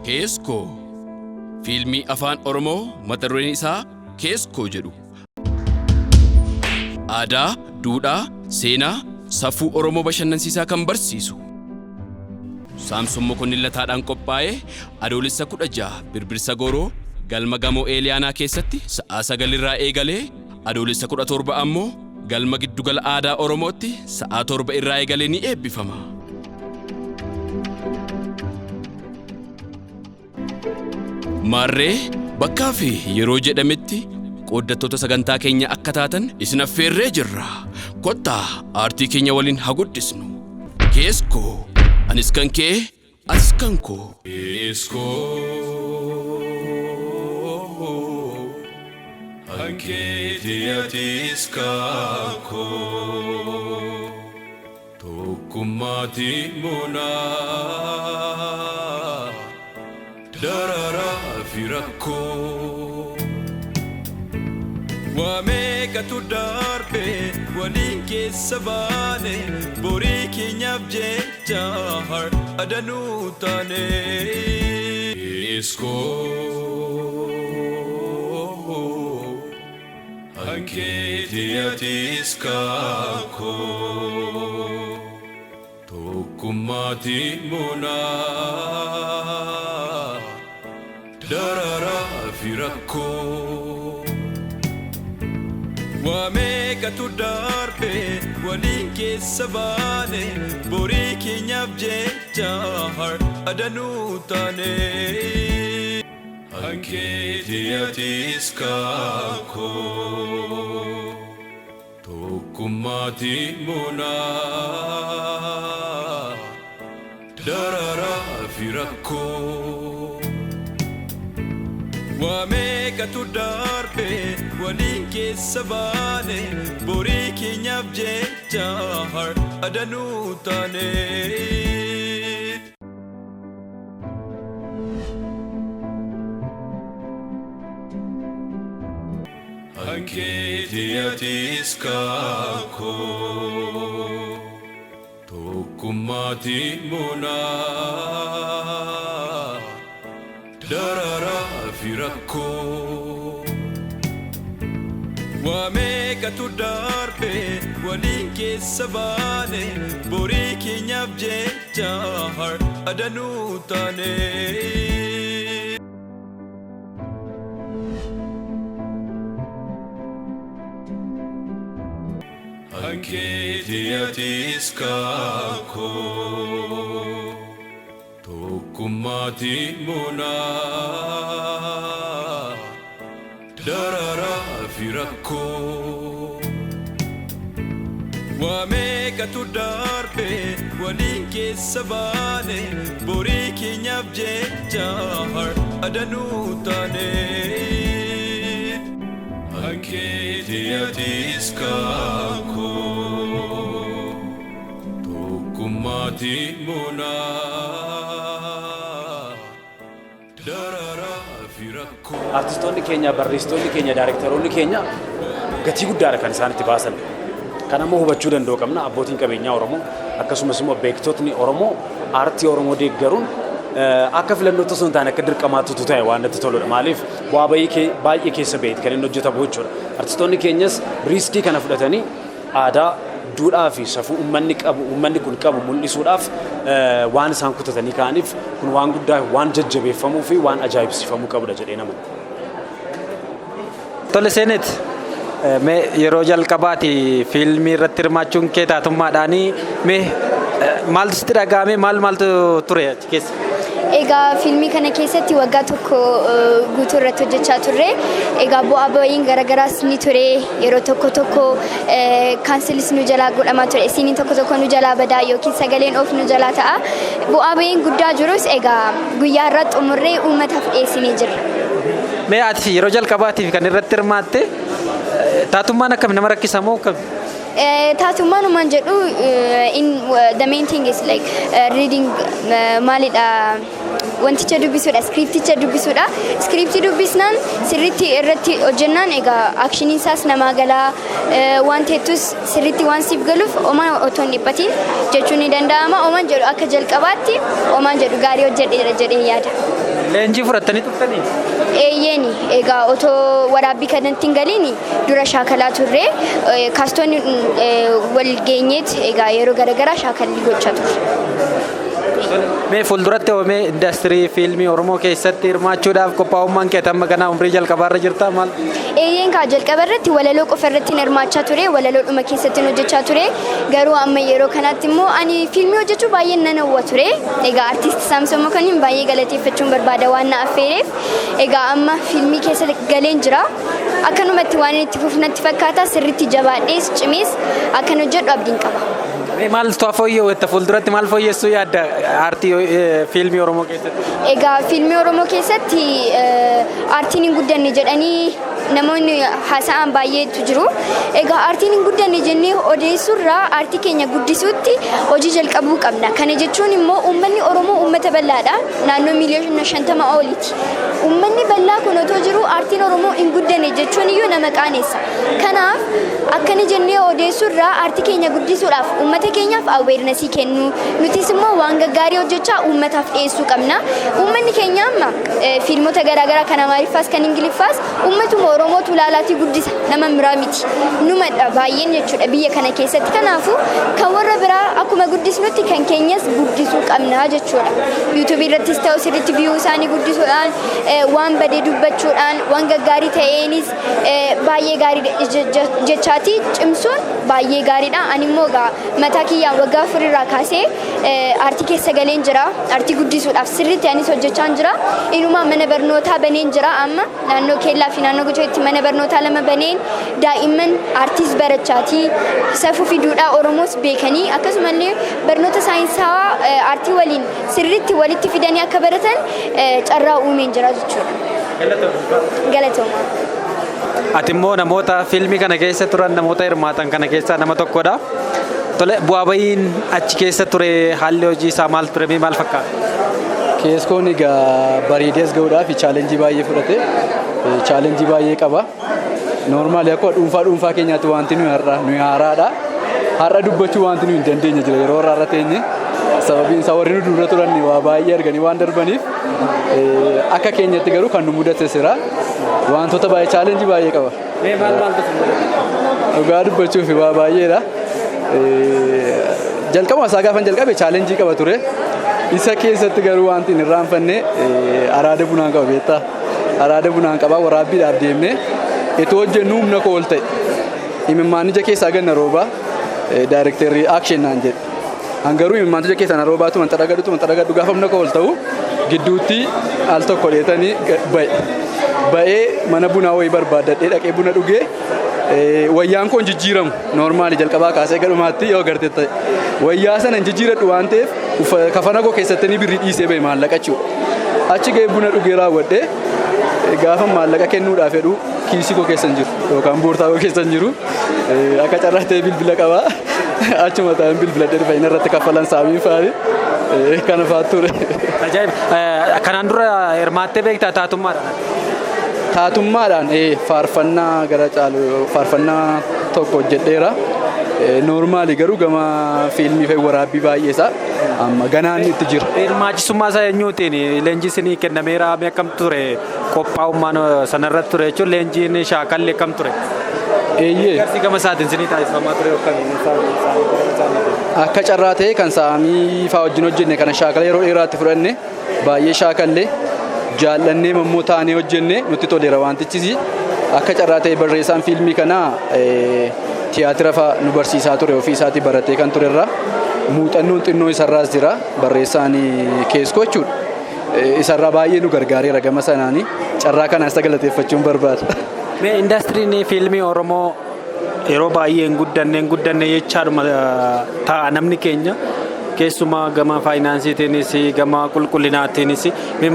Keeskoo fiilmii afaan Oromoo mata dureen isaa Keeskoo jedhu. Aadaa, duudhaa, seenaa, safuu Oromoo bashannansiisaa kan barsiisu. Saamsoon Mokonnin Lataadhaan qophaa'ee adoolessa 16 Birbirsa Gooroo galma gamoo Eeliyaanaa keessatti sa'aa 9 irraa eegalee adoolessa 17 ammoo galma giddugala aadaa Oromootti sa'aa 7 irraa eegalee ni eebbifama. Maarree bakkaa fi yeroo jedhametti qooddattoota sagantaa keenya akka taatan isin affeerree jirra. Kottaa aartii keenya waliin haa guddisnu. Keeskoo anis kan kee atis kan koo. Keeskoo hankeetii atis kan koo. Tokkummaatii monaa dararaa fi rakkoo. Wameekatu darbe waliin keessa baane borii keenyaaf jecha har'a danuu taane. Keeskoo hankeetii atis kan koo. Tokkummaatii monaa dararaa fi rakkoo. Wameekatu darbe waliin keessa baane borii keenyaaf jecha har'a danuu taane. Hankeetii atis kan koo. Tokkummaatii monaa dararaa fi rakkoo. Wameekatu darbe waliin keessa baane borii keenyaaf jecha har'a danuu taane. Hankeetii atis kan koo. Tokkummaatii monaa dararaa fi rakkoo. Wameekatu darbe waliin keessa baane borii keenyaaf jecha har'a danuu taane. Hankeetii atis kan koo. Tokkummaatii monaa dararaa fi rakkoo. Wameekatu darbe waliin keessa baane borii keenyaaf jecha har'a danuu taane. Hankeetii atis kan koo. Tokkummaatii monaa dararaa fi rakkoo. Artistoonni keenya, barreessitoonni keenya, daayirektaroonni keenya gatii guddaadha kan isaan itti baasan. Kan ammoo hubachuu danda'u qabna abbootiin qabeenyaa Oromoo akkasumas immoo beektotni Oromoo aartii Oromoo deeggaruun akka filannoo osoo hin taane akka dirqamaatti ta'e waan natti toludha. Maaliif bu'aa baay'ee keessa beekti kan inni hojjetamu jechuudha. Artistoonni keenyas riiskii kana fudhatanii aadaa, duudhaa fi safuu uummanni kun qabu mul'isuudhaaf waan isaan kutatanii ka'aniif kun waan guddaa, waan jajjabeeffamuu fi waan ajaa'ibsiifamuu qabudha jedhee nama. Tole Seenet, yeroo jalqabaati fiilmii irratti hirmaachuun kee taatummaadhaanii maaltu sitti dhaga'ame, maaltu ture achi keessa? Egaa fiilmii kana keessatti waggaa tokko guutuu irratti hojjechaa turre. Egaa bu'aa ba'iin garagaraas ni ture. Yeroo tokko kaansilis nu jalaa godhamaa ture. Isiiniin tokko nu jalaa badaa yookiin sagaleen of nu jalaa ta'a. Bu'aa ba'iin guddaa jirus egaa guyyaa irraa xumurree uummataaf dhiyeessinee jirra. Mee ati yeroo jalqabaatiif kan irratti hirmaatte taatummaan akkam nama rakkisa moo akkam? Taatummaan jedhu the main thing is like reading maalidha wanticha dubbisuudha, skriipticha dubbisuudha. Skriiptii dubbisnaan sirriitti irratti hojjennaan egaa akshiniin isaas namaa galaa waan teettus sirriitti waan siif galuuf omaan otoo hin dhiphatiin jechuun ni danda'ama. Omaan jedhu akka jalqabaatti omaan jedhu gaarii hojjedheera jedhee yaada. Leenjii fudhattanii turtanii? Eeyyeeni egaa otoo waraabbii kanatti hin galiin dura shaakalaa turre kaastoonni wal geenyeet egaa yeroo garaagaraa shaakalli gochaa turre. Mee fuulduratti oomee indastirii fiilmii Oromoo keessatti hirmaachuudhaaf qophaa'ummaan kee amma kana umrii jalqabaarra jirta maal? Eeyyeen kaa jalqaba irratti walaloo qofa irratti hirmaachaa ture, walaloodhuma keessatti hojjechaa ture. Garuu amma yeroo kanatti immoo ani fiilmii hojjechuu baay'ee nan hawwa ture. Egaa artiist Saamsoon Mokonnin baay'ee galateeffachuun barbaada waan na affeereef. Egaa amma fiilmii keessa galeen jira. Akkanumatti waan itti fufnatti fakkaata sirriitti jabaadhees cimees akkan hojjedhu abdiin qaba. Maal fooyya'u itti fuulduratti maal fooyyessuu yaadda aartii fiilmii Oromoo keessatti? Egaa fiilmii Oromoo keessatti aartiin hin guddanne jedhanii namoonni haasa'an baay'eetu jiru. Egaa aartiin hin guddanne jennee odeessuurraa aartii keenya guddisuutti hojii jalqabuu qabna. Kana jechuun immoo uummanni Oromoo uummata bal'aadha. Naannoo miliyoona 50 oliiti. Uummanni bal'aa kun otoo jiru aartiin Oromoo hin guddanne jechuun iyyuu nama qaaneessa. Kanaaf akkana jennee odeessuurraa aartii keenya guddisuudhaaf uummata keenyaaf aweernasii kennu. Nutis immoo waan gaggaarii hojjechaa uummataaf dhiyeessuu qabna. Uummanni keenya amma fiilmota garaagaraa kan Amaariffaas kan Ingiliffaas uummatuma Oromootu ilaalaatii guddisa nama biraa miti. Numadha baay'een jechuudha biyya kana keessatti. Kanaafuu kan warra biraa akkuma guddisnutti kan keenyas guddisuu qabna jechuudha. Yuutuubii irrattis ta'u sirriitti viyuu isaanii guddisuudhaan waan badee dubbachuudhaan waan gaggaarii ta'eenis baay'ee gaarii jechaati cimsuun baay'ee gaariidha. Ani immoo mataa kiyyaan waggaa afurirraa kaasee aartii keessa galeen jira. Aartii guddisuudhaaf sirriitti anis hojjechaa jira. Inumaa mana barnootaa baneen jira amma naannoo Keellaa fi naannoo Gujooti mana barnootaa 2 baneen daa'imman aartiis barachaati. Safuu fi duudhaa Oromoos beekanii akkasumallee barnoota saayinsaa aartii waliin sirriitti walitti fidanii akka baratan carraa uumeen jira jechuudha. Galatooma. Ati immoo namoota fiilmii kana keessa turan namoota hirmaatan kana keessaa nama tokkodha. Tole bu'aa bahiin achi keessa ture haalli hojii isaa maal ture maal fakkaata? Keessoon egaa bareedees ga'uudhaaf chaalenjii baay'ee fudhate. Chaalenjii baay'ee qaba. Noormaali akka dhuunfaa keenyaatti wanti nuyi haaraadha. Har'a dubbachuu wanti nuyi hin dandeenye jira yeroo har'a teenye. Sababiin isaa warri nu dura turan waa baay'ee arganii waan darbaniif akka keenyatti garuu kan nu mudate jira. Wantoota baay'ee chaalenjii baay'ee qaba. Dhugaa dubbachuuf waa baay'eedha. Jalqaba isaa gaafan jalqabe chaalenjii qaba ture. Isa keessatti garuu wanti hin irraanfanne araada bunaan qaba beektaa. Araada bunaan qaba waraabbiidhaaf deemne itoo hojjennu humna koo ol ta'e. Imimmaanija keessaa ganna rooba daayirektarrii aakshin naan jedhe. Hangaruu imimmaanija keessaa na roobaatu man xaragadhu gaafa humna koo ol ta'u gidduutti al tokko dheetanii ba'ee mana bunaa wayii barbaadadhee dhaqee buna dhugee wayyaan koo jijjiiramu noormaali jalqabaa kaasee gadhumaatti yoo garte ta'e wayyaa sana jijjiiradhu waan ta'eef kafana koo keessatti ni birrii dhiisee ba'e maallaqa jechuudha. Achi ga'ee buna dhugee raawwadhee gaafa maallaqa kennuudhaaf fedhu kiisii koo keessa hin jiru yookaan boorsaa koo keessa hin jiru akka carraa ta'e bilbila qabaa achuma ta'an bilbila dhufa inni irratti kaffalan saamiin faani kana faatu ture. Ajaa'iba! Kanaan dura hirmaattee beektaa taatummaadhaan? Taatummaadhaan faarfannaa gara caalu faarfannaa tokko hojjedheera. Noormaali garuu gama fiilmii fi waraabbii baay'eesaa amma ganaan itti jira. Hirmaachisummaa isaa eenyuutiin leenjii isinii kennameera akkam ture qophaa'ummaan sanarratti ture jechuun leenjiin shaakalli akkam ture? Garsi gama isaatiin isinii taasifamaa ture akka carraa ta'e kan saamii fa'aa wajjin hojjenne kana shaakala yeroo dheeraatti fudhanne baay'ee shaakallee jaallannee mammoo taanee hojjenne nutti toleera wantichis akka carraa ta'e barreessaan fiilmii kanaa tiyaatira fa'aa nu barsiisaa ture ofii isaatii baratee kan turerra muuxannoon xinnoo isarraas jira barreessaan Keeskoo jechuudha. Isarraa baay'ee nu gargaareera gama sanaanii carraa kanaan isa galateeffachuun barbaada. Indastiriin fiilmii Oromoo yeroo baay'ee hin guddanne jechaadhuma ta'a namni keenya keessumaa gama faayinaansiitiinis gama qulqullinaatiinis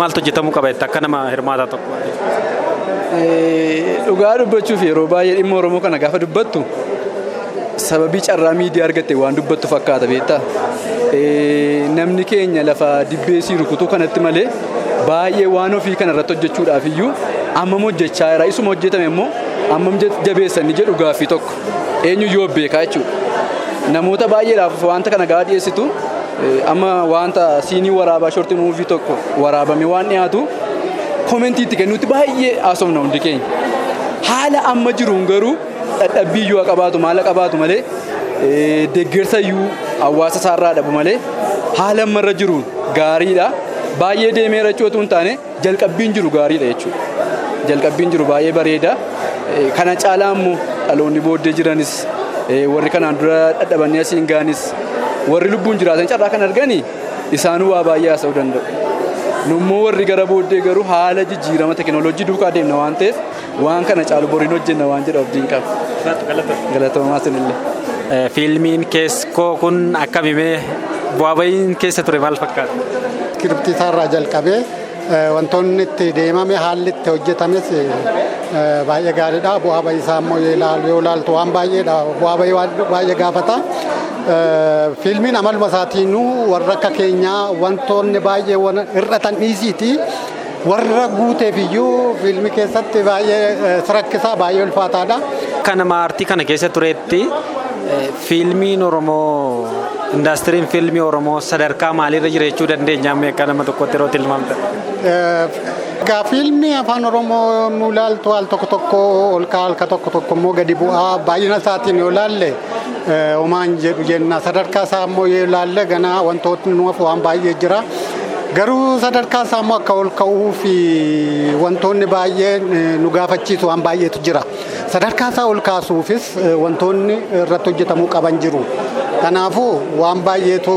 maaltu hojjetamuu qaba akka nama hirmaata tokko? Dhugaa dubbachuuf yeroo baay'ee dhimma Oromoo kana gaafa dubbattu sababii carraa miidiyaa argatte waan dubbattu fakkaata beektaa. Namni keenya lafa dibbeesii rukutuu kanatti malee baay'ee waan ofii kana irratti hojjechuudhaaf iyyuu ammam hojjechaa jira isuma hojjetame immoo ammam jabeessanii jedhu gaaffii tokko eenyu yoo beekaa jechuudha. Namoota baay'eedhaaf wanta kana gaafa dhiyeessitu amma wanta siinii waraabaa shortii muuvii tokko waraabame waan dhiyaatu komentii itti kennuutti baay'ee haasofna hundi keenya. Haala amma jiruun garuu dadhabbii yoo qabaatu maala qabaatu malee deeggarsa iyyuu hawaasa isaarraa dhabu malee haala ammarra jiruun gaariidha. Baay'ee deemee rachootu hin taane jalqabbiin jiru gaariidha jechuudha. Jalqabbiin jiru baay'ee bareeda. Kana caalaa immoo dhaloonni booddee jiranis warri kanaan dura dadhabanii asiin gaanis warri lubbuun jiraatan carraa kan arganii isaanuu waa baay'ee haasa'uu danda'u. Nummoo warri gara booddee garuu haala jijjiirama teekinooloojii duukaa deemna waan ta'eef waan kana caalu boriin hojjenna waan jedhu abdiin qaba. Galatoomaa sinillee. Fiilmiin Keeskoo kun akkamimee bu'aa ba'iin keessa ture maal fakkaata? Kiribtii isaarraa jalqabee wantoonni itti deemame haalli itti hojjetames baay'ee gaariidha. Bu'aa ba'ii isaa immoo yoo ilaaltu waan baay'eedha. Bu'aa ba'ii baay'ee gaafata. Fiilmiin amaluma isaatiinuu warra akka keenyaa wantoonni baay'ee hir'atan dhiisiiti. Warra guuteef iyyuu fiilmii keessatti baay'ee sirakkisaa baay'ee ulfaataadha. Kana aartii kana keessa tureetti fiilmiin Oromoo indaastiriin fiilmii Oromoo sadarkaa maaliirra jira jechuu dandeenya amma akka nama tokkotti yeroo tilmaamta? Egaa fiilmii afaan Oromoo nu ilaaltu al tokko ol ka'aa tokko immoo gadi bu'aa baay'ina isaatiin yoo ilaalle homaan jedhu jenna. Sadarkaa isaa immoo yoo ilaalle ganaa wantootni nuuf waan baay'ee jira. Garuu sadarkaa isaa immoo akka ol ka'uu fi wantoonni baay'ee nu gaafachiisu waan baay'eetu jira. Sadarkaa isaa ol kaasuufis wantoonni irratti hojjetamuu qaban jiru. Kanaafuu waan baay'eetu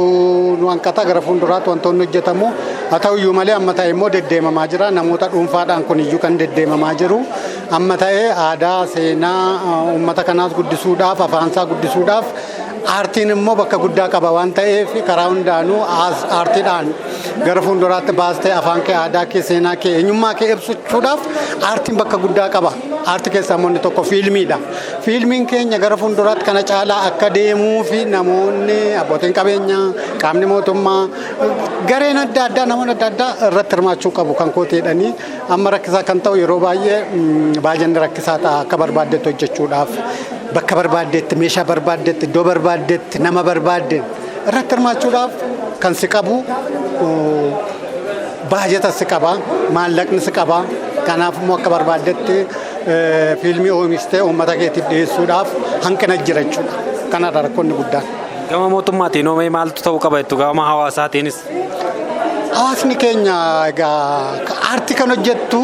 nu hanqata gara fuulduraatti wantoonni hojjetamu. Haa ta'uyyuu malee amma ta'e immoo deddeemamaa jira. Namoota dhuunfaadhaan kun iyyuu kan deddeemamaa jiru. Amma ta'e aadaa seenaa uummata kanaas guddisuudhaaf afaansaa guddisuudhaaf aartiin immoo bakka guddaa qaba waan ta'eef karaa hundaanuu aartiidhaan gara fuulduraatti baastee afaan kee aadaa kee seenaa kee eenyummaa kee ibsachuudhaaf aartiin bakka guddaa qaba. Aartii keessaa immoo inni tokko fiilmiidha. Fiilmiin keenya gara fuulduraatti kana caalaa akka deemuu fi namoonni abbootiin qabeenyaa qaamni mootummaa gareen adda addaa namoonni adda addaa irratti hirmaachuu qabu kan kooteedhanii amma rakkisaa kan ta'u yeroo baay'ee baajanni rakkisaa ta'a akka barbaaddetti hojjechuudhaaf. Bakka barbaaddetti meeshaa barbaaddetti iddoo barbaaddetti nama barbaadde irratti hirmaachuudhaaf kan si qabu baajata si qaba maallaqni si qaba. Kanaaf immoo akka barbaaddetti fiilmii oomishte uummata keetiif dhiyeessuudhaaf hanqina jira jechuudha. Kanarra rakkoonni guddaan. Gama mootummaatiin oomishee maaltu ta'uu qaba jettu gama hawaasaatiinis? Hawaasni keenya egaa aartii kan hojjettu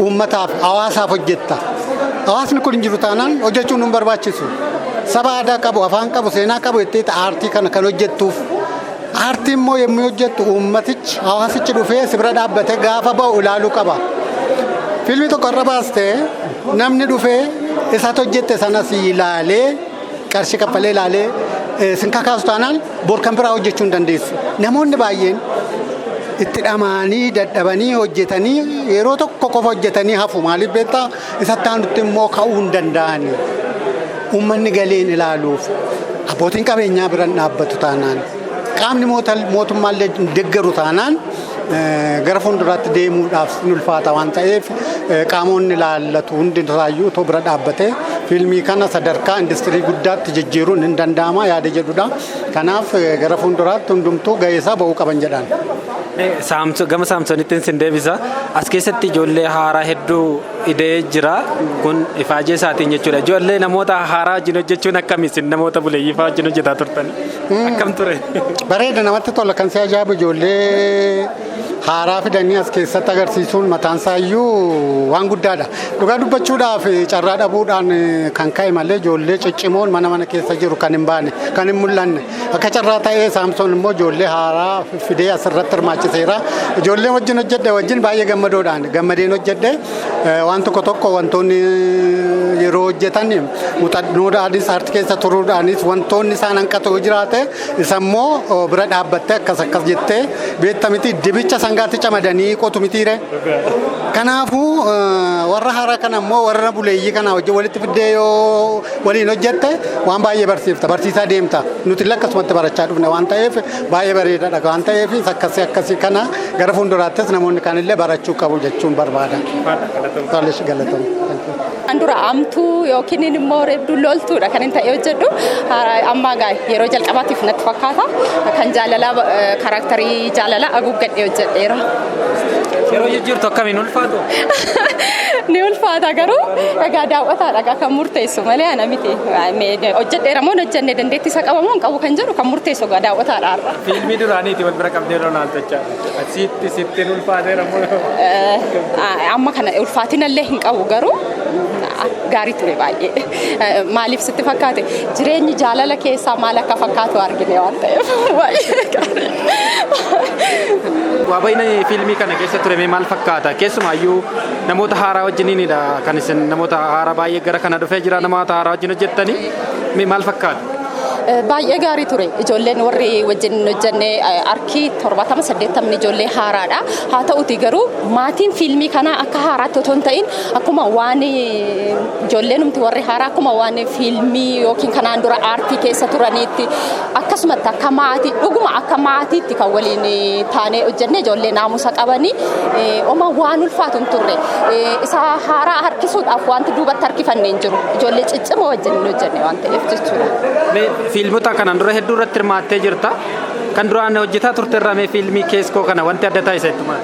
uummataaf hawaasaaf hojjetta. Hawaasni kun hin jiru taanaan hojjechuun hin barbaachisu. Saba aadaa qabu, afaan qabu, seenaa qabu jettee aartii kana kan hojjettuuf. Aartii immoo yommuu hojjettu uummatichi hawaasichi dhufee si bira dhaabbatee gaafa ba'u ilaaluu qaba. Fiilmii tokko irra baastee namni dhufee isaatti hojjette sanas ilaalee qarshii kaffalee ilaalee sin kakaasu taanaan bor kan biraa hojjechuu hin dandeessu. Namoonni baay'een itti dhamaanii dadhabanii hojjetanii yeroo tokko qofa hojjetanii hafu maaliif beektaa isatti aanutti immoo ka'uu hin danda'ani. Uummanni galeen ilaaluuf abbootiin qabeenyaa biran dhaabbatu taanaan qaamni mootummaallee deeggaru taanaan gara fuulduraatti deemuudhaaf ni ulfaata waan ta'eef qaamonni ilaallatu hundi irraayyuu otoo bira dhaabbatee fiilmii kana sadarkaa industirii guddaatti jijjiiruun hin danda'ama yaada jedhudha. Kanaaf gara fuulduraatti hundumtuu ga'eesaa ba'uu qaban jedhaan. Gama Saamsoonitti sin deebisa. As keessatti ijoollee haaraa hedduu idee jira. Kun ifaajee isaatiin jechuudha. Ijoollee namoota haaraa wajjin hojjechuun akkamiin namoota buleeyyii fa'aa wajjin hojjetaa turtani? Akkam ture? Bareeda namatti tola kan si ajaa'ibu ijoollee haaraa fidanii as keessatti agarsiisuun mataan isaayyuu waan guddaadha. Dhugaa dubbachuudhaaf carraa dhabuudhaan kan ka'e malee ijoollee ciccimoon mana keessa jiru kan hin baane kan hin mul'anne. Akka carraa ta'ee Saamsoon immoo ijoollee haaraa fidee asirratti hirmaachiseera. Ijoollee wajjin hojjedhe wajjin baay'ee gammadeen hojjedhe waan tokko wantoonni yeroo hojjetan muuxannoodhaanis aartii keessa turuudhaanis wantoonni isaan hanqatu jiraate isa immoo bira dhaabbattee akkas jettee beekta miti dibicha sangaatti camadanii qotu mitiire. Kanaafuu warra haaraa kana immoo warra buleeyyii kana wajjin walitti fiddee yoo waliin hojjette waan baay'ee barsiifta barsiisaa deemta. Nuti akkasumatti barachaa dhufne waan ta'eef baay'ee bareedaadha waan ta'eef akkasii kana gara fuulduraattis namoonni kanillee barachuu qabu jechuun barbaada. Dura amtuu yookiin immoo reebduu loltuudha kan hin ta'e hojjedhu amma yeroo jalqabaatiif natti fakkaata kan jaalalaa kaaraakterii jaalalaa haguuggadhee hojjedheera. Yeroo jijjiirtu akkamiin ulfaatu? Ni ulfaata garuu egaa daawwataadha kan murteessu malee ana miti. Hojjedheera moo hojjenne dandeettii isa qabamoo hin qabu kan jedhu kan murteessu egaa daawwataadha har'a. Fiilmii duraaniiti wal bira qabdee Roonaaldoo jechaadha. Asitti sittiin ulfaateera moo? Amma kana ulfaatinallee hin qabu garuu gaarii ture baay'ee. Maaliif sitti fakkaate jireenyi jaalala keessaa maal akka fakkaatu argine waan ta'eef baay'ee gaarii. Waabayna fiilmii kana keessa ture maal fakkaata? Keessumaayyuu namoota haaraa wajjiniinidha kan isin namoota haaraa baay'ee gara kana dhufee jira namoota haaraa wajjin hojjettanii maal fakkaata? Baay'ee gaarii ture. Ijoolleen warri wajjin hojjenne arkii 70-80 ijoollee haaraadha. Haa ta'uti garuu maatiin fiilmii kanaa akka haaraatti otoo hin ta'in akkuma waan ijoolleen humti warri haaraa akkuma waan fiilmii yookiin kanaan dura aartii keessa turaniitti akkasumatti akka maatii dhuguma akka maatiitti kan waliin taanee hojjenne ijoollee naamusa qabanii oma waan ulfaatu hin turre. Isa haaraa harkisuudhaaf wanti duubatti harkifanne hin jiru. Ijoollee ciccimoo wajjin hojjenne waan ta'eef jechuudha. Fiilmota kanaan dura hedduu irratti hirmaattee jirta. Kan duraan hojjetaa turte irraa mee fiilmii keessoo kana wanti adda taasisetu maal?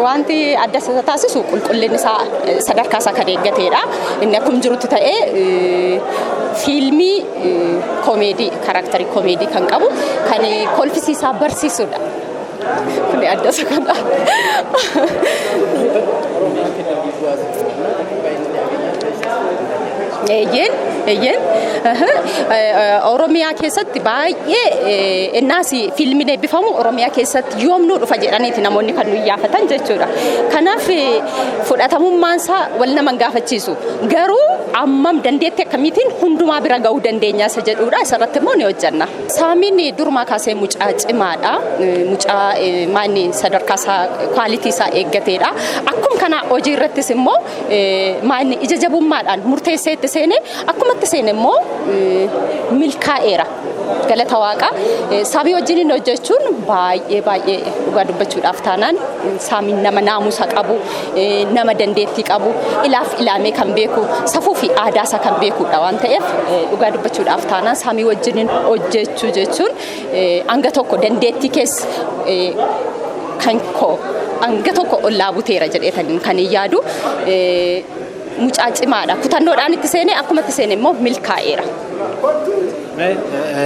Wanti adda isa taasisu qulqullinni isaa sadarkaa isaa kan eeggateedha. Inni akkuma jirutti ta'ee fiilmii koomeedii kaaraakterii koomeedii kan qabu kan kolfisiisaa barsiisudha. Kun adda isa kana. Eeyyeen Oromiyaa keessatti baay'ee innaas fiilmiin eebbifamu Oromiyaa keessatti yoomnuu dhufa jedhaniiti namoonni kan nuyi yaafatan jechuudha. Kanaaf fudhatamummaan isaa wal nama gaafachiisu. Garuu ammam dandeettii akkamiitiin hundumaa bira ga'uu dandeenya isa jedhuudha. Isarratti immoo ni hojjanna. Saamiin durumaa kaasee mucaa cimaadha. Mucaa maanni sadarkaa isaa kwaalitii isaa eeggateedha. Akkuma kana hojii irrattis immoo maanni ija jabummaadhaan murteessee itti seenee akkumatti seene immoo milkaa'eera. Galata Waaqaa. Saamii wajjin hojjechuun baay'ee dhugaa dubbachuudhaaf taanaan Saamiin nama naamusa qabu, nama dandeettii qabu, ilaaf ilaamee kan beeku, safuu fi aadaa isaa kan beekudha waan ta'eef dhugaa dubbachuudhaaf taanaan Saamii wajjin hojjechuu jechuun hanga tokko dandeettii keessa kan koo hanga tokko ollaa buteera jedheetaniin kan yaadu. Mucaa cimaadha. Kutannoodhaan itti seenee akkuma itti seene immoo milkaa'eera.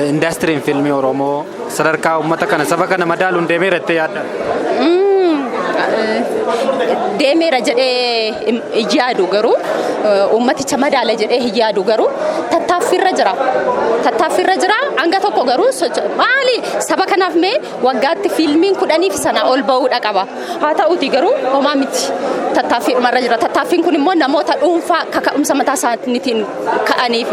Indastiriin fiilmii Oromoo sadarkaa uummata kana saba kana madaaluun deemeera itti yaadda? Deemeera jedhee yaadu garuu uummaticha madaala jedhee yaadu garuu tattaaffiirra jira. Tattaaffiirra jira hanga tokko garuu maali saba kanaaf mee waggaatti fiilmiin 10 sana ol ba'uudha qaba. Haa ta'uti garuu homaa miti. Tattaaffiirra jira. Tattaaffiin kun immoo namoota dhuunfaa kaka'umsa mataa isaaniitiin ka'aniif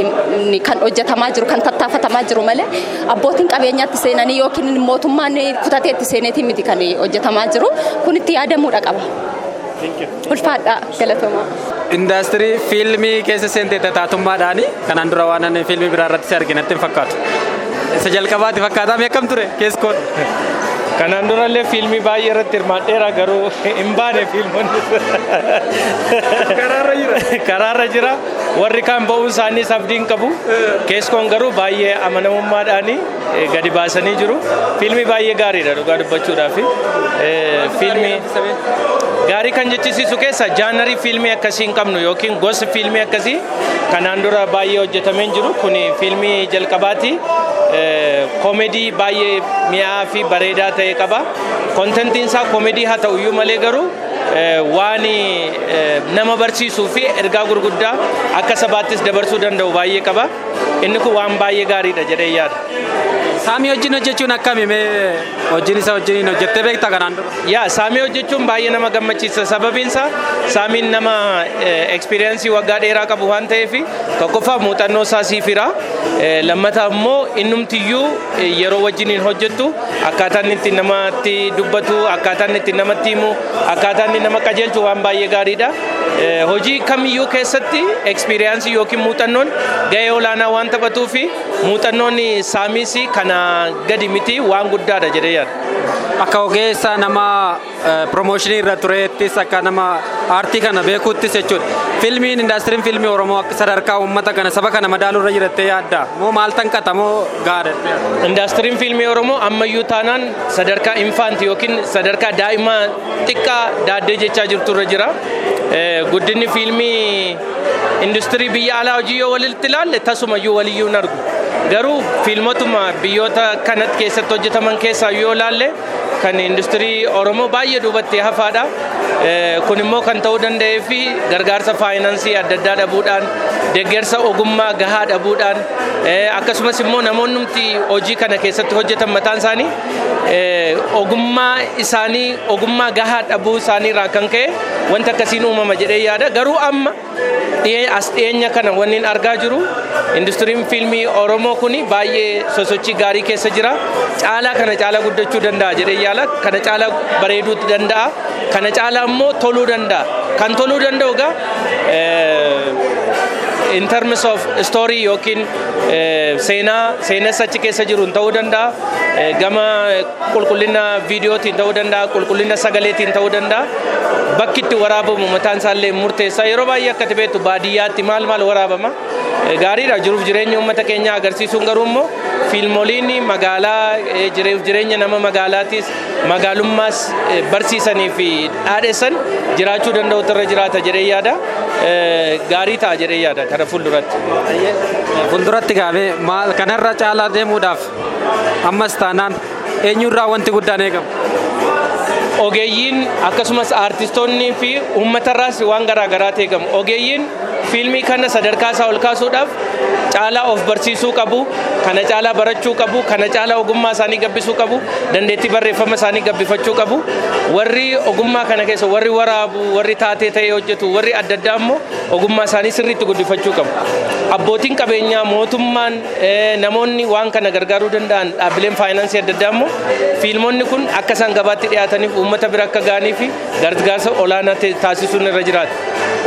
kan hojjetamaa jiru kan tattaafatamaa jiru malee abbootiin qabeenyaatti seenanii yookiin mootummaan kutateetti seeneetiin miti kan hojjetamaa jiru. Kun itti yaadamuudha qaba. Ulfaadhaa galatooma. Indaastirii fiilmii keessa seentee taataatummaadhaani kanaan dura waan ani fiilmii biraa irratti arginatti hin fakkaatu. Isa jalqabaatti fakkaataa akkam ture keessoon? Kanaan durallee fiilmii baay'ee irratti hirmaadheera garuu hin baane fiilmonni. Karaarra jira. Warri kaan ba'uun isaanii abdiin qabu. Keessoon garuu baay'ee amanamummaadhaan gadi baasanii jiru. Fiilmii baay'ee gaariidha dhugaa dubbachuudhaaf. Fiilmii gaarii kan jechisiisu keessa jaanarii fiilmii akkasii hin qabnu yookiin gosa fiilmii akkasii kanaan dura baay'ee hojjetamee jiru. Kun fiilmii jalqabaati. Koomedii baay'ee mi'aa fi bareedaa ta'e qaba. Kontentiin isaa koomedii haa ta'u iyyuu malee garuu waan nama barsiisuu fi ergaa gurguddaa akka sabaattis dabarsuu danda'u baay'ee qaba. Inni kun waan baay'ee gaariidha jedhee yaada. Saamii wajjin hojjechuun akkami mee wajjin isa wajjin hojjettee beektaa kanaan dura? Yaa Saamii hojjechuun baay'ee nama gammachiisa. Sababiin isaa Saamiin nama ekspiriyeensii waggaa dheeraa qabu waan ta'eef tokkoffaa muuxannoo isaa siif hira. Lammataa immoo innumtiyyuu yeroo wajjiniin hojjettu akkaataan itti namatti dubbatu, akkaataan itti namatti himu, akkaataan inni nama qajeelchu waan baay'ee gaariidha. Hojii kamiyyuu keessatti ekspiriyeensii yookiin muuxannoon gahee olaanaa waan taphatuu fi muuxannoon Saamiis kana gadi miti waan guddaadha jedhee yaada. akka ogeessa nama promooshinii irra tureettis akka nama aartii kana beekuuttis jechuudha. Fiilmiin indaastiriin fiilmii Oromoo akka sadarkaa uummata kana saba kana madaaluu irra jirattee yaadda moo maal tanqata moo gaadha? Indaastiriin fiilmii Oromoo ammayyuu taanaan sadarkaa infaanti yookiin sadarkaa daa'imaa xiqqaa daaddee jechaa jirtu irra jira. Guddinni fiilmii industirii biyya alaa hojii yoo walitti ilaalle tasumayyuu waliyyuu hin argu. Garuu fiilmotuma biyyoota kanatti keessatti hojjetaman keessaa yoo ilaalle kan industirii Oromoo baay'ee duubatti hafaadha. Kun immoo kan ta'uu danda'ee fi gargaarsa faayinaansii adda addaa dhabuudhaan, deeggarsa ogummaa gahaa dhabuudhaan, akkasumas immoo namoonni hojii kana keessatti hojjetan mataan isaanii ogummaa gahaa dhabuu isaanii irraa kan ka'e wanta akkasiin uumama jedhee yaada. Garuu amma as dhiyeenya kana wanni argaa jiru industiriin fiilmii Oromoo kun baay'ee sosochii gaarii keessa jira. Caalaa kana caalaa guddachuu danda'a jedhee yaala. Kana caalaa bareeduu danda'a. Kana caalaa immoo toluu danda'a. Kan toluu danda'u egaa in terms of story yookiin seenaa achi keessa jiru ta'uu danda'a. Gama qulqullina viidiyootiin ta'uu danda'a. Qulqullina sagaleetiin ta'uu danda'a. Bakki itti waraabamu mataan isaallee murteessaa. Yeroo baay'ee akka beektu baadiyyaatti maal waraabama. Gaariidha jiruuf jireenya uummata keenyaa agarsiisuun garuu immoo fiilmoliin magaalaa jireenya nama magaalaatis magaalummaas barsiisanii fi dhaadheessan jiraachuu danda'u irra jiraata jedhee yaada. Gaarii ta'a jedhee yaada kana fuulduratti. Fuulduratti gaafee maal kanarra caalaa deemuudhaaf ammas taanaan eenyurraa wanti guddaan eegamu? Ogeeyyiin akkasumas aartistoonnii fi uummatarraas waan garaagaraa eegamu. Ogeeyyiin fiilmii kana sadarkaa isaa ol kaasuudhaaf caalaa of barsiisuu qabu, kana caalaa barachuu qabu, kana caalaa ogummaa isaanii gabbisuu qabu, dandeettii barreeffama isaanii gabbifachuu qabu. Warri ogummaa kana keessa warri waraabu, warri taatee ta'ee hojjetu, warri adda addaa immoo ogummaa isaanii sirriitti guddifachuu qabu. Abbootiin qabeenyaa, mootummaan, namoonni waan kana gargaaruu danda'an dhaabbileen faayinaansii adda addaa immoo fiilmonni kun akka isaan gabaatti dhiyaataniif uummata bira akka ga'anii fi gargaarsa olaanaa taasisuun irra jiraata.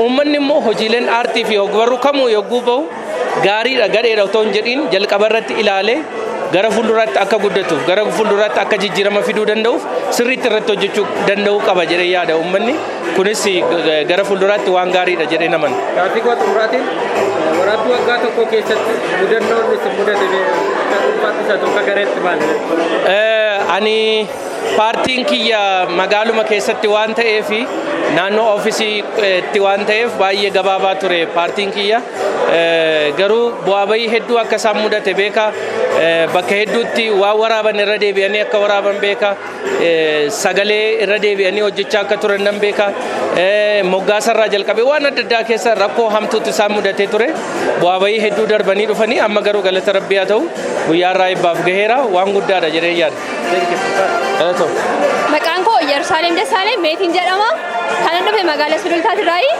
Uummanni immoo hojiileen aartii fi ogbarruu kamuu yogguu bahu gaariidha gadheedha otoo hin jedhiin jalqaba irratti ilaalee gara fuulduraatti akka guddatuuf gara fuulduraatti akka jijjiirama fiduu danda'uuf sirriitti irratti hojjechuu danda'uu qaba jedhee yaada uummanni. Kunis gara fuulduraatti waan gaariidha jedhee naman. Gaaffii koo xumuraatiin waraabbii waggaa tokko keessatti mudannoon isin mudate dhuunfaatti isa tokko gareetti maali? Ani paartiin kiyya magaaluma keessatti waan ta'eef naannoo ofiisiitti waan ta'eef baay'ee gabaabaa ture paartiin kiyya. Garuu bu'aa bayii hedduu akka isaan mudate beeka. Bakka hedduutti waan waraaban irra deebi'anii akka waraaban beeka. Sagalee irra deebi'anii hojjechaa akka turan nan beeka. Moggaasarraa jalqabee waan adda addaa keessa rakkoo hamtuutu isaan mudatee ture. Bu'aa bayii hedduu darbanii dhufanii amma garuu galata Rabbii haa ta'u guyyaarraa eebbaaf gaheera waan guddaadha jedhee yaada. Maqaan koo Yerusaalem Dassaalem Meetiin jedhama. Kanan dhufe magaalaa Sulultaa Tiraayi.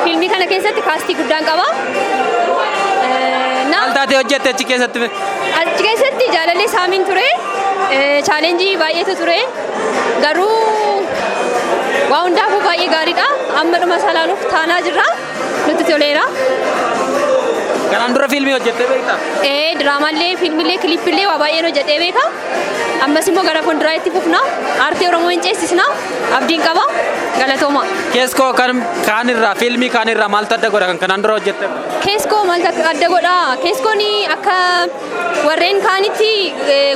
Fiilmii kana keessatti kaastii guddaan qaba. Maal taatee hojjette achi keessatti? Achi keessatti jaalallee saamiin ture. Chaalenjii baay'eetu ture. Garuu waa hundaafuu baay'ee gaariidha. Amma dhuma salaanuuf taanaa jirra. Nutti toleera. Kanaan dura fiilmii hojjettee beektaa? Diraamallee, fiilmillee, kilippillee waa baay'een hojjetee beeka. Ammas immoo gara fuulduraatti fufna. Aartii Oromoo hin ceesisna. Abdiin qaba. Galatooma. Keeskoo kaanirraa fiilmii kaanirraa maaltu adda godha kan kanaan dura hojjette? Keeskoo maaltu adda godha? Keeskoon akka warreen kaanitti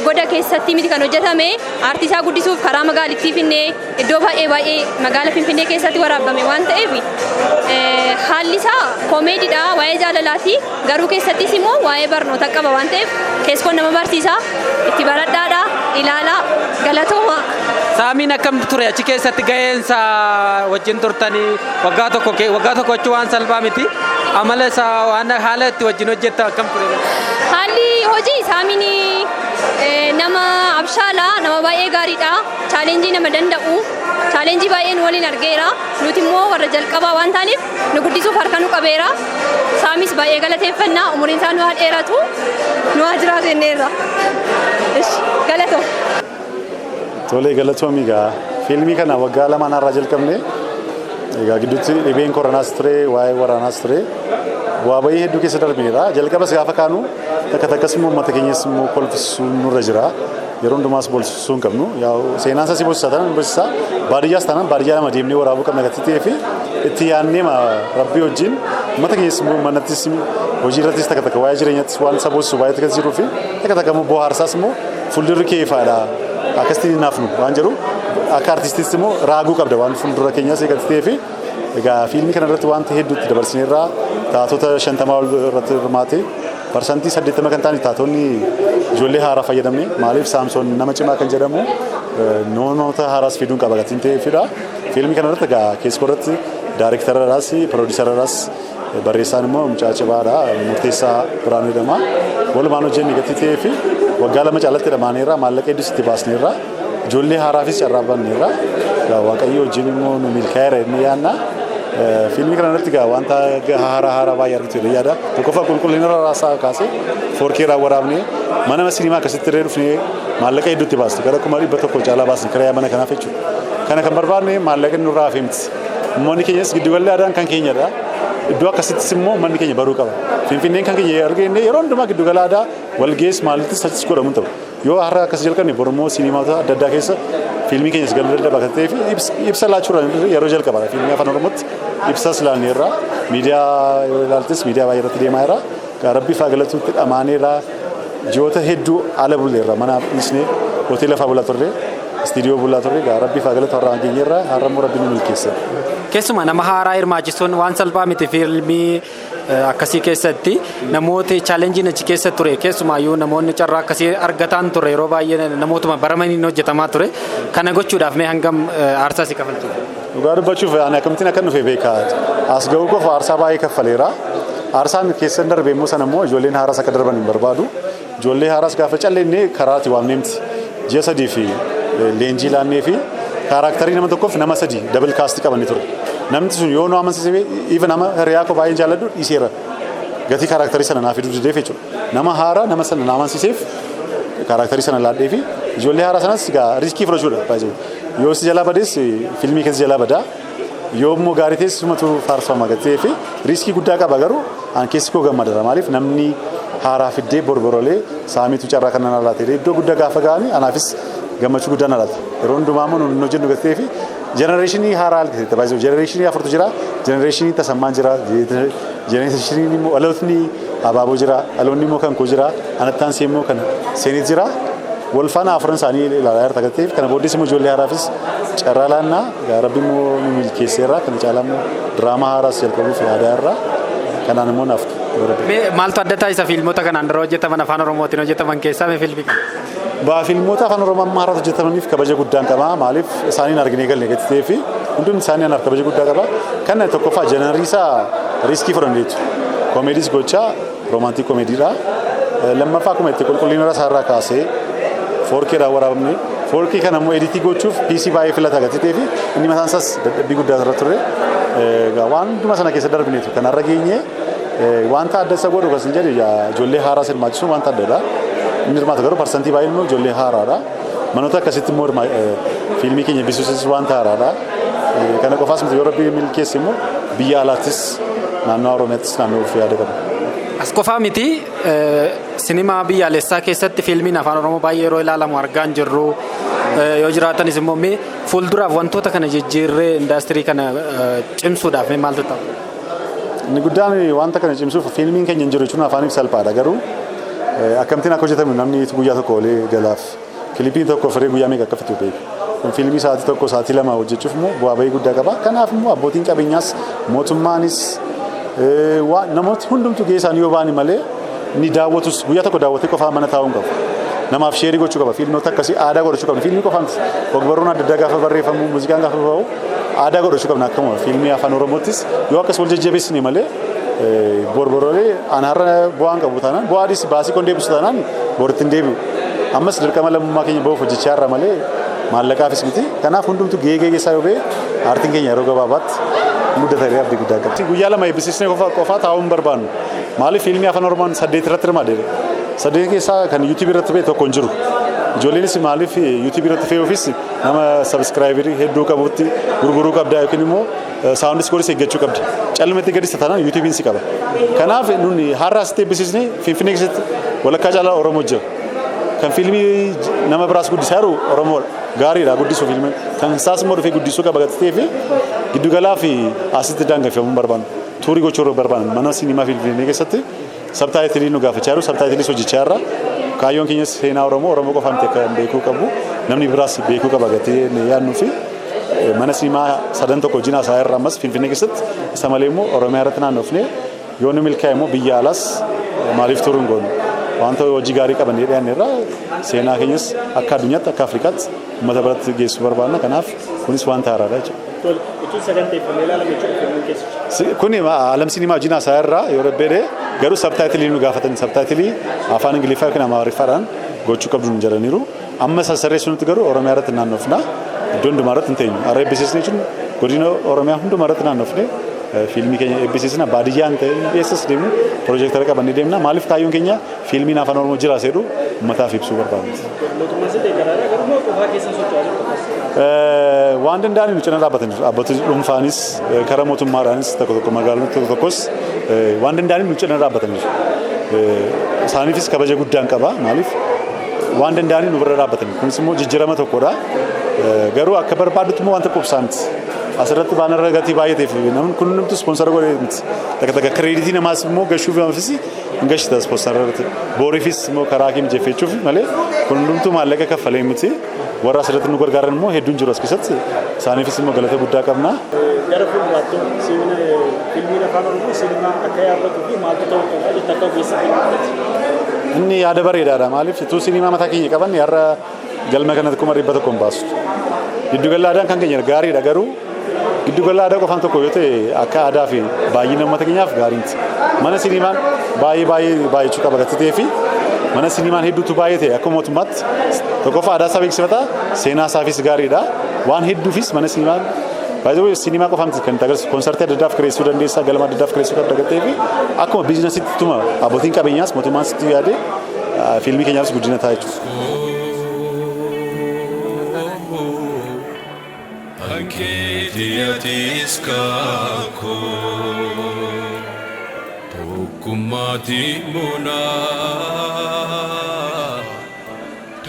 goda keessatti miti kan hojjetame aartii isaa guddisuuf karaa magaalittii Finfinnee iddoo baay'ee magaala Finfinnee keessatti waraabame waan ta'eef haalli isaa koomeediidha waa'ee jaalalaati garuu keessattis immoo waa'ee barnoota qaba waan ta'eef keeskoon nama barsiisa itti baradhaadha ilaalaa galatooma. Saamiin akkam ture achi keessatti ga'eensa wajjin turtanii waggaa tokko jechuun waan salphaa miti amala isaa waan haala itti wajjin hojjetta akkam ture? Haalli hojii Saamiin nama abshaalaa nama baay'ee gaariidha. Chaalenjii nama danda'u. Chaalenjii baay'een waliin argeera. Nuti immoo warra jalqabaa waan taaneef nu guddisuuf harka nu qabeera. Saamis baay'ee galateeffannaa umuriin isaa nu haa dheeratu nu haa jiraatu jenneerra. Galatoo. Tolee galatoomi egaa fiilmii kana waggaa lamaan irraa jalqabne egaa gidduutti dhibeen koronaas ture waa'ee waraanaas ture bu'aa bayii hedduu keessa darbeera jalqabas gaafa kaanu takkas immoo uummata keenyas immoo kolfisuu nurra jira yeroo hundumaas boolsisuu hin qabnu. Seenaan isaas boolsisaa tanan boolsisaa baadiyyaas tanan baadiyyaa lama deemnee waraabuu qabna gati ta'ee fi itti yaadnee rabbii wajjin uummata keessa manattis hojii irrattis takka takka waa'ee jireenyattis waan isa boolsisu baay'ee takka jiruu fi takka takka immoo bohaarsaas immoo fuuldurri kee ifaadha akkasitti naafnu waan jedhu akka artistis immoo raaguu qabda waan fuuldura keenyaas gati ta'ee fi egaa fiilmii kana irratti wanta hedduutti dabarsineerraa taatota 50 irratti hirmaate parsantii 80 kan ta'an taatonni ijoollee haaraa fayyadamne maaliif Saamsoon nama cimaa kan jedhamu noonota haaraas fiduun qaba gatiin ta'eefidha. Fiilmii kana irratti egaa keessoo irratti daayireektararaas piroodiisararaas barreessaan immoo mucaa cimaadha Murteessaa Biraanuu jedhama. Walumaan hojjenne gatii ta'ee fi waggaa 2 caalatti hidhamaaneerra maallaqa hedduus itti baasneerra ijoollee haaraafis carraa banneerra waaqayyo wajjin immoo nu milkaa'eera inni yaadna. Fiilmii kana irratti egaa wanta haaraa baay'ee argitu yaada. Tokkoffaa qulqullina raasaa kaasee 4K waraabnee mana siniimaa akkasitti irree dhufnee maallaqa hedduutti baasne gara 100 caalaa baasne kiraayaa mana kanaaf jechuudha. Kana kan barbaadne maallaqa nurraa hafe miti. Uummanni keenyas giddugalli aadaan kan keenyadha. Iddoo akkasittis immoo manni keenya baruu qaba. Finfinneen kan keenya argine yeroo hundumaa giddugala aadaa walgees maalittis achis godhamu ta'u. Yoo har'a akkas jalqabne Oromoo siniimaata adda addaa keessa fiilmii keenyas galuu dadhabaa kan ta'ee fi ibsa laachuudhaan yeroo jalqabaadha. Fiilmii afaan Oromootti ibsas laanneerra miidiyaa yoo ilaaltes miidiyaa baay'ee irratti deemaa jira. Rabbi faa galatuutti dhamaaneerra ji'oota hedduu ala buleerra mana dhiisnee hoteela faa bulaa turre istiidiyoo bulaa turre rabbi faa galatu har'aan geenyeerra har'a immoo rabbi nu milkeessa. Keessumaa nama haaraa hirmaachisuun waan salphaa miti fiilmii akkasii keessatti namoota chaalenjiin achi keessa ture keessumaayyuu namoonni carraa akkasii argataan ture yeroo baay'ee namootuma baramaniin hojjetamaa ture kana gochuudhaaf mee hangam aarsaa si kafaltu? Dhugaa dubbachuuf ani akkamittiin akka dhufe beekaa as ga'uu qofa aarsaa baay'ee kaffaleera. Aarsaan keessa darbee immoo sana immoo ijoolleen haaraas akka darban hin barbaadu. Ijoollee haaraas gaafa calleennee karaatti waamnee miti. Ji'a 3 fi leenjii laannee fi kaaraaktarii nama tokkoof nama 3 dabal kaastii qabanii ture. Namni sun yoo nu amansiisee even nama hiriyaa koo baay'ee jaalladhu dhiiseera. Gatii kaaraaktarii sana naaf fiduu dideef jechuudha. Nama haaraa nama sana na amansiiseef kaaraaktarii sana laadhee fi ijoollee haaraa sanas riiskii fudhachuudha. Yoo si jalaa badees fiilmii keessa jalaa badaa. Yoo immoo gaarii ta'es sumatu faarsama gatee fi riiskii guddaa qaba garuu an keessi koo gammadara maaliif namni haaraa fiddee borborolee saamiitu carraa kan nan alaatee iddoo guddaa gaafa ga'anii anaafis gammachuu guddaa nan alaata. Yeroo hundumaa immoo nu hojjennu gatee fi jenereeshinii haaraa algatee baay'ee jenereeshinii 4tu jira jenereeshinii tasammaan jira jenereeshinii immoo dhalootni abaaboo jira dhaloonni immoo kan koo jira anattaan see immoo kan seenit jira. Walfaana afran isaanii ilaalaa jirta gatee kana booddees immoo ijoollee haaraafis carraa laannaa rabbi immoo nu milkeesseerra kana caalaa immoo diraamaa haaraas jalqabuuf yaadaa irra kanaan immoo naaf. Maaltu adda taasisa fiilmoota kanaan dura hojjetaman afaan Oromootiin hojjetaman keessaa mee fiilmii kana? Fiilmoota afaan Oromoo amma haaraa hojjetamaniif kabaja guddaan qaba maaliif isaaniin arginee galne gatee fi hundumti isaanii anaaf kabaja guddaa qaba. Kan tokkoffaa jenerii riiskii fudhanneetu koomeediis gochaa roomaantik koomeediidha. Lammaffaa akkuma itti qulqullina isaarraa kaasee 4K waraabamne 4K kana immoo editii gochuuf PC baay'ee filata gatee fi inni mataan isaas dadhabbii guddaa irra ture. Waan hunduma sana keessa darbineetu kanarra geenye wanta adda isa godhu kan jedhe ijoollee haaraa hirmaachisuun wanta addaadha. Inni hirmaatu garuu parsantii baay'een immoo ijoollee haaraadha. Manoota akkasitti immoo fiilmii keenya bisuusis wanta haaraadha. Kana qofaas miti yoo rabbi milkeesse immoo biyya alaattis naannoo Oromiyaattis naannoo ofii yaada qaba. As qofaa miti sinimaa biyyaalessaa keessatti fiilmiin afaan Oromoo baay'ee yeroo ilaalamu argaa hin jirru yoo jiraatanis immoo mee fuulduraaf wantoota kana jijjiirree indaastirii kana cimsuudhaaf mee maaltu ta'u? Inni guddaan wanta kana cimsuuf fiilmiin keenya hin jiru jechuun afaaniif salphaadha garuu akkamittiin akka hojjetamu namni guyyaa tokko olee galaaf kilipiin tokko firee guyyaa meeqa akka fixu beeku. Kun fiilmii sa'aatii tokko sa'aatii 2 hojjechuuf immoo bu'aa bahii guddaa qaba. Kanaaf immoo abbootiin qabeenyaas mootummaanis namooti hundumtu geessaan yoo baani malee ni daawwatus guyyaa tokko daawwatee qofaa mana taa'uun qabu. Namaaf sheerii gochuu qaba. Fiilmoota akkasii aadaa godhachuu qabna. Fiilmii qofaan ogbarruun adda addaa gaafa barreeffamu muuziqaan gaafa bahu aadaa godhachuu qabna akkuma fiilmii afaan Oromoottis yoo akkas wal jajjabeessine malee borborolee aan har'a bu'aan qabu taanaan bu'aadis baasii kon deebisu taanaan boritti hin deebi'u. Ammas dirqama lammummaa keenya bahuuf hojjechaa irra malee maallaqaafis miti. Kanaaf hundumtu geessaa yoo ba'e aartiin keenya yeroo gabaabaatti muddatee abdii guddaa qaba. Guyyaa 2 eebbisiisnee qofaa taa'uun barbaannu. Maaliif fiilmii afaan Oromoon 8 irratti hirmaateera. 8 keessaa kan YouTube irratti ba'e tokko hin jiru. Ijoolleenis maaliif YouTube irratti fe'uufis nama sabskraayibarii hedduu qabutti gurguruu qabda yookiin immoo saawundis goonis eeggachuu qabda. Callumetti gadis taanaan YouTube'n si qaba. Kanaaf nuni har'a asitti eebbisiisnee Finfinnee keessatti walakkaa caalaa Oromoo jira. kan fiilmii nama biraas guddisaa jiru Oromoodha. Gaariidha guddisuu fiilmii. Kan isaas immoo dhufee guddisuu qaba gattee fi giddugalaa fi asitti daangeffamuu barbaadu. Tuurii gochuu barbaadu. Mana sinimaa fiilmii keessatti sabtaayitilii nu gaafachaa jiru. Sabtaayitilii hojjechaa jirra. Kaayyoon keenya seenaa Oromoo qofaan ta'e beekuu qabu. Namni biraas beekuu qaba gattee yaadnuu fi mana sinimaa sadan tokko wajjin haasaa irra ammas Finfinnee keessatti isa malee immoo Oromiyaa irratti naannofnee yoo nu milkaa'e immoo biyya alaas maaliif turuun goonu. Wanta hojii gaarii qabannee dhiyaanne irraa seenaa keenyas akka addunyaatti akka Afrikaatti uummata biratti geessuu barbaadna. Kanaaf kunis wanta haaraadha jechuudha. Kun alam sinimaa wajjin haasaa irraa yoo rabbeedhe garuu sabtaayitilii nu gaafatan sabtaayitilii afaan Ingiliffaa yookiin Amaariffaadhaan gochuu qabdu nu jedhaniiru. Amma sassareessuutti garuu Oromiyaa irratti naannofna. Iddoo hundumaa irratti hin teenyu. Har'a eebbisiisni jechuun godina Oromiyaa hundumaa irratti naannofne fiilmii keenya eebbisiisna baadiyyaan ta'e eessas deemnu piroojektara qabannee deemna. Maaliif kaayyoon keenya fiilmiin afaan Oromoo jiraas jedhu uummataaf ibsuu barbaadna. Waan danda'aniin nu cina dhaabbatanii dhaabbatni dhuunfaanis karaa mootummaadhaanis tokko magaalonni tokkos waan danda'aniin nu cina dhaabbatanii isaaniifis kabaja guddaan qaba. Maaliif waan danda'aniin nu bira dhaabbatanii kunis immoo jijjiirama tokkodha. Garuu akka barbaadutti immoo wanta qubsaa miti. Asirratti baanarra gatii baay'ateef namni kun numtu sponsora godhee miti. Takka kireeditii namaas immoo gashuuf amafis hin gashita sponsora irratti. Booriifis immoo karaa keenya jeffeechuuf malee kun numtu maallaqa kaffalee miti. Warra asirratti nu gargaaran immoo hedduun jiru as keessatti. Isaaniifis immoo galata guddaa qabna. Gara fuulduraatti fiilmiin afaan Oromoo sinimaa akka yaabbatuu fi maaltu ta'uu qaba jettee akka ogeessa inni yaada bareedaadha. Maaliif ituu sinimaa mataa keenya qaban har'a galma kanatti 100 hin baastu. Giddugala aadaa kan keenya gaariidha garuu giddugala aadaa qofaan tokko yoo ta'e akka aadaa fi baay'ina uummata keenyaaf gaarii miti. Mana sinimaan baay'achuu qaba gatii ta'ee fi mana sinimaan hedduutu baay'ee ta'e akka mootummaatti tokkoffaa aadaa isaa beeksifata seenaa isaafis gaariidha. Waan hedduufis mana sinimaan baay'ee sinimaa qofaan kan tagarsu konsertii adda addaaf kireessuu dandeessa galma adda addaaf kireessuu qabda gatii fi akkuma biizinasiitti tuma abbootiin qabeenyaas mootummaan sitti yaade fiilmii keenyaafis guddina ta'a jechuudha. Diatis kako Tokumati muna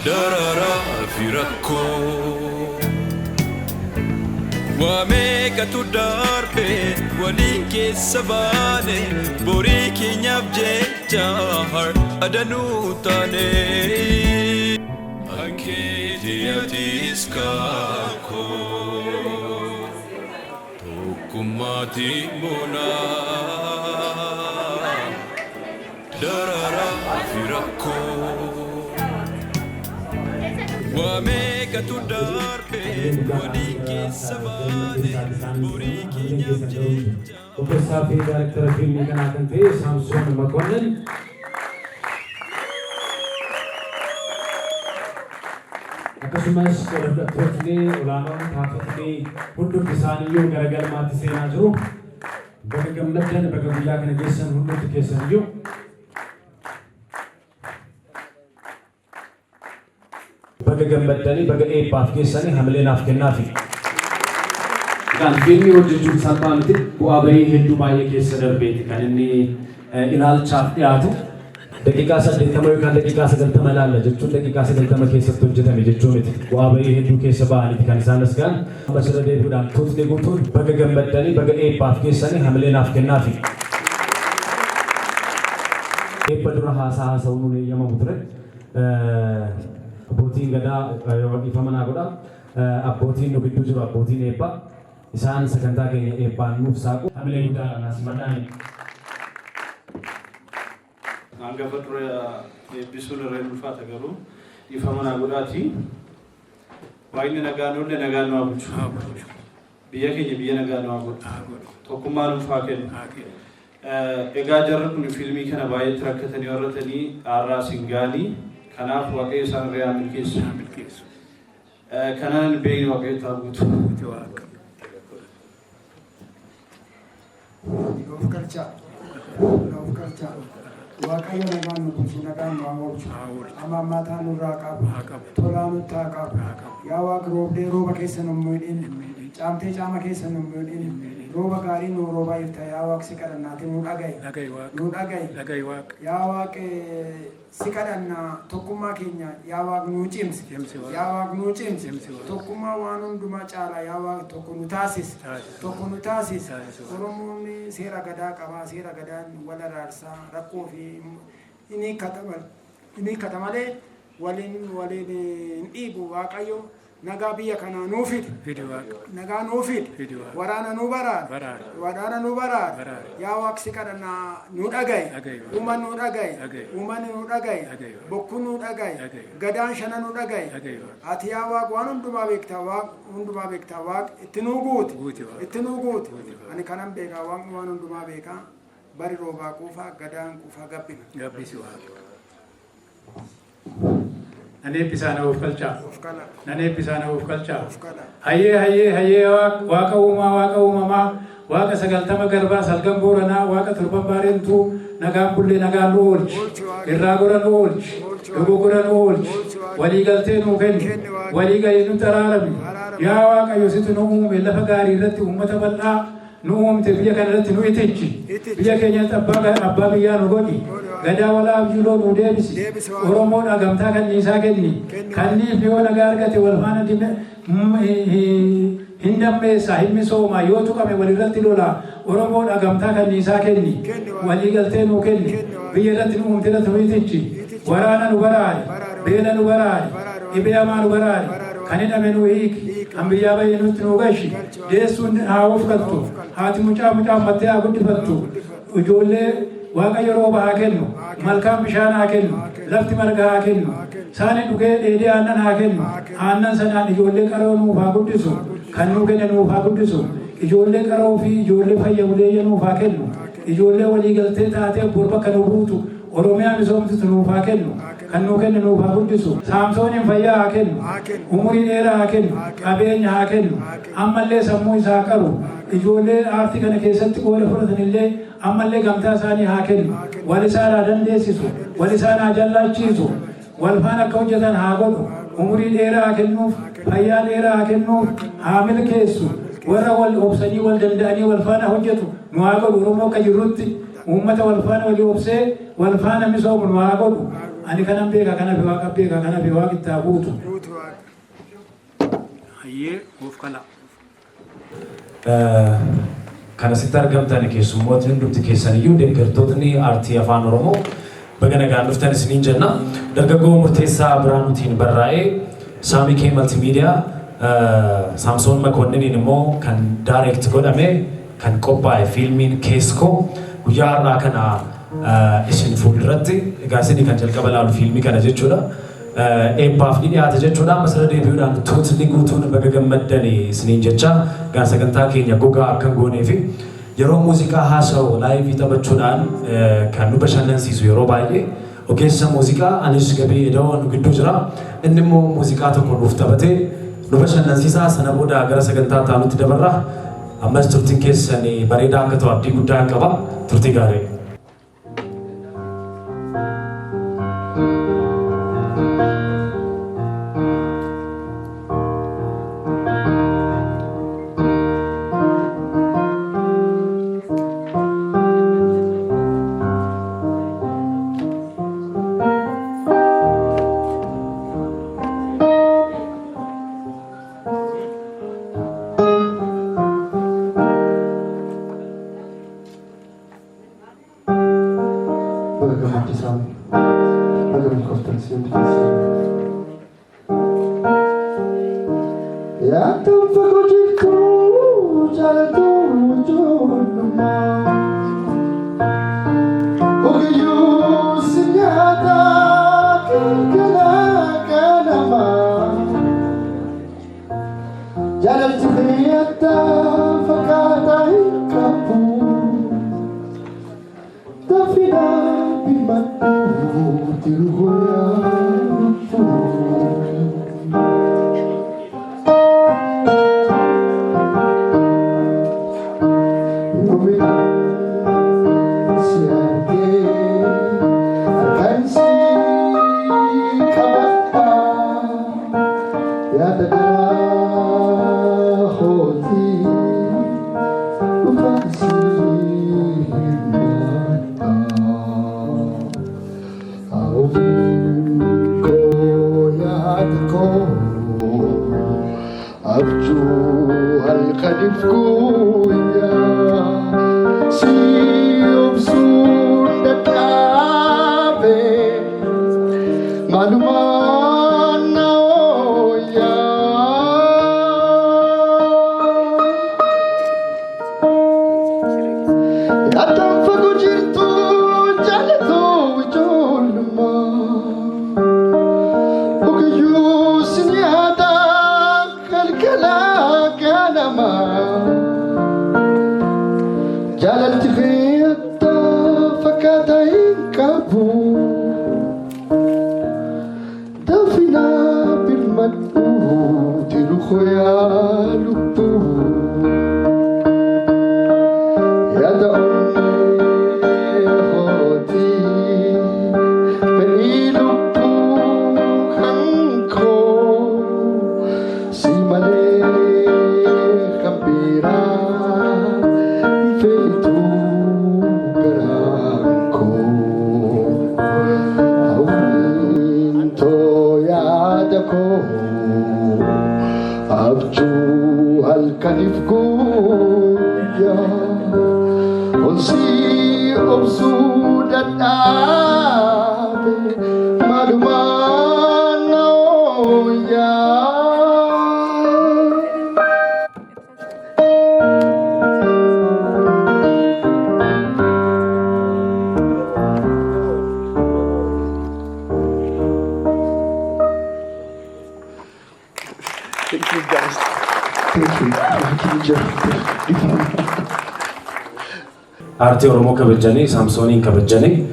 Darara firako Wameka tu darbe Walinke sabane Bori kenyab jechahar Adanu tane Anke diatis kako Kumati muna Darara firako Wameka tu darbe Wadike sabane Buriki nyamje Upasafi Director Filmi Kanatan Te Samson Makonnen akkasumas hordoftoonni olaanoon taatotni hundumti isaaniiyyuu gara galmaatti seenaa jiru. Baga gammaddan baga guyyaa kana geessan hundumti keessaniyyuu. Baga gammaddanii baga eebbaaf geessanii hamileenaaf kennaafi. Kan fiilmii hojjechuun salphaa miti bu'aa bahii hedduu baay'ee keessa darbeeti kan inni ilaalchaaf dhiyaatu. Daqiiqaa 80 yookaan daqiiqaa 90 ilaalla jechuun daqiiqaa 90 keessatti hojjetame jechuu miti. Bu'aa bahii hedduu keessa ba'aniiti kan isaan as ga'an. Ammas irra deebi'uudhaan tuutni guutuun baga gammaddanii baga eebbaaf geessanii hamileenaaf kennaafi. Eebba dura haasa'uun nuun eeyyamamu ture. Abbootiin gadaa ifa manaa godha. Abbootiin nu gidduu jiru abbootiin eebbaa. Isaan sagantaa keenya eebbaan nuuf saaqu. Hamilee guddaadhaan as maddaani. Anggafa ture eebbisuun irra hin ulfaata garuu ifa manaa godhaati. Waa'inni nagaan olle nagaan nu haa bulchu. Biyya keenya biyya nagaan nu haa godhu. Tokkummaan ulfaa kennu. Egaa jarri kun fiilmii kana baay'eetti rakkatanii warratanii aarraa singaanii kanaaf waaqayyo isaan irraa milkeessu. Kanaan beekni waaqayyo ta'aa guutu. Of galchaa. Waaqayyo nagaan nu bulchu nagaan nu haa oolchu. Amaammaataa nurraa qabu. Tolaa nutti haa qabu. Yaa Waaqa roobdee rooba keessa nu hin caamtee caama keessa nu miidhin rooba gaarii nu roobaa jirta yaa Waaq si kadhannaati nu dhaga'i nu dhaga'i yaa Waaq si kadhanna tokkummaa keenya yaa Waaq nu cimsi yaa Waaq nu cimsi tokkummaa waan hundumaa caala yaa Waaq tokko nu taasis Oromoon seera gadaa qaba seera gadaan wal araarsaa rakkoo fi inni katamalee waliin dhiibu Waaqayyo nagaa biyya kanaa nuu fidi nagaa nuu fidi waraana nuu baraara yaa Waaq si kadhannaa nu dhaga'i uummanni nu dhaga'i bokkuun nu dhaga'i gadaan shana nu dhaga'i ati yaa Waaq waan hundumaa beektaa Waaq itti nuu guuti ani kanan beekaa Waaqni waan hundumaa beekaa bari roobaa quufaa gadaan quufaa gabbisi Waaqa. Nane pisana uf kalcha haye waaqa uumama waaqa sagaltama garbaa salgan booranaa waaqa torban baarentu nagaan bullee nagaan nu oolchi irraa gora nu oolchi dogogora nu oolchi walii galtee nuu kenni walii galee nu taraarami yaa Waaqayyo situ nu uume lafa gaarii irratti uummata bal'aa nu uumte biyya kana irratti nu itichi biyya keenyatti abbaa biyyaa nu godhi gadaa walaa abjuuloo nu deebisi Oromoon agamtaa kanniisaa kenni kanniif yoo nagaa argate wal faana hin dammeessa hin misooma yoo tuqame walirratti lola Oromoon agamtaa kanniisaa kenni walii galtee nu kenni biyya irratti nu uumte irratti nu itichi waraana nu baraari beela nu baraari dhibee hamaa nu baraari kan hidhame nu hiiki ambiyyaa bayyee nutti nu gashi deessuun haa of galtu haati mucaa ammattee haa guddifattu ijoollee Waaqayyo rooba haa kennu malkaan bishaan haa kennu lafti marga haa kennu saani dhugee dheedee aannan haa kennu aannan sanaan ijoollee qaroo nuuf haa guddisu kan nuu kenne nuuf haa guddisu ijoollee qaroo fi ijoollee fayyamuleeyya nuuf haa kennu ijoollee walii galtee taatee bor bakka nu buutu Oromiyaa misoomsitu nuuf haa kennu kan nuu kenne nuuf haa guddisu Saamsooniin fayyaa haa kennu umurii dheeraa haa kennu qabeenya haa kennu ammallee sammuu isaa haa qabu ijoollee aartii kana keessatti qooda fudhatanillee ammallee gamtaa isaanii haa kennu wal isaan haa dandeessisu wal isaan haa jallaachiisu wal faana akka hojjetan haa godhu umurii dheeraa haa kennuuf fayyaa dheeraa haa kennuuf haa milkeessu warra wal obsanii wal danda'anii wal faana hojjetu nu haa godhu Oromoo akka jirrutti uummata wal faana walii obsee wal faana misoomu nu haa godhu ani kanan beeka kana fi Waaqa beeka kana fi Waaqa itti haa guutu. Hayyee of kala. Kana sitti argamtan keessummootni hundumti keessaniyyuu deeggartootni aartii afaan Oromoo baga nagaan dhuftan isiniin jenna. Dargaggoo murteessaa Biraanuutiin barraa'ee Saamikee Maltiimiidiyaa Saamsoon Makoonniniin immoo kan daayireekt godhame kan qophaa'e fiilmiin Keeskoo guyyaa har'aa kana isin fuulduratti egaa isin kan jalqaba ilaalu fiilmii kana jechuudha. Eebbaaf ni dhiyaata jechuudha. Masirra deebi'uudhaan tuutni guutuun baga gammaddan isiniin jecha egaa sagantaa keenya gogaa akka goonee fi yeroo muuziqaa haasa'u laayivii taphachuudhaan kan nu bashannansiisu yeroo baay'ee ogeessa muuziqaa anis gabii eda'oo nu gidduu jira. Inni immoo muuziqaa tokko nuuf taphatee nu bashannansiisaa sana booda gara sagantaa taanutti dabarra. Ammas turtiin keessan bareedaa akka ta'u abdii guddaa qaba. Turtii gaarii. halkaniif guyyaa si obsuun dadhabe maalumaan na ooyaa addaan fagoo jirtu jaalatoo ijoollummaa ogeeyyuu si nyaata kalkalaa ganamaa jaalalti fe'atta fakkaataa hin qabu daafinaa birmadhu tiru hoyaa lubbuu yaada onnee hootii fedhii lubbuu kan koo si malee kan biraa hin feetu garaan koo hawwiin too yaada koo abjuu halkaniif guyyaa onsi obsuu dadhabe maalumaan na ooyaa. Thank you guys. Thank you. Aartii Oromoo kabajanii Saamsooniin kabajanii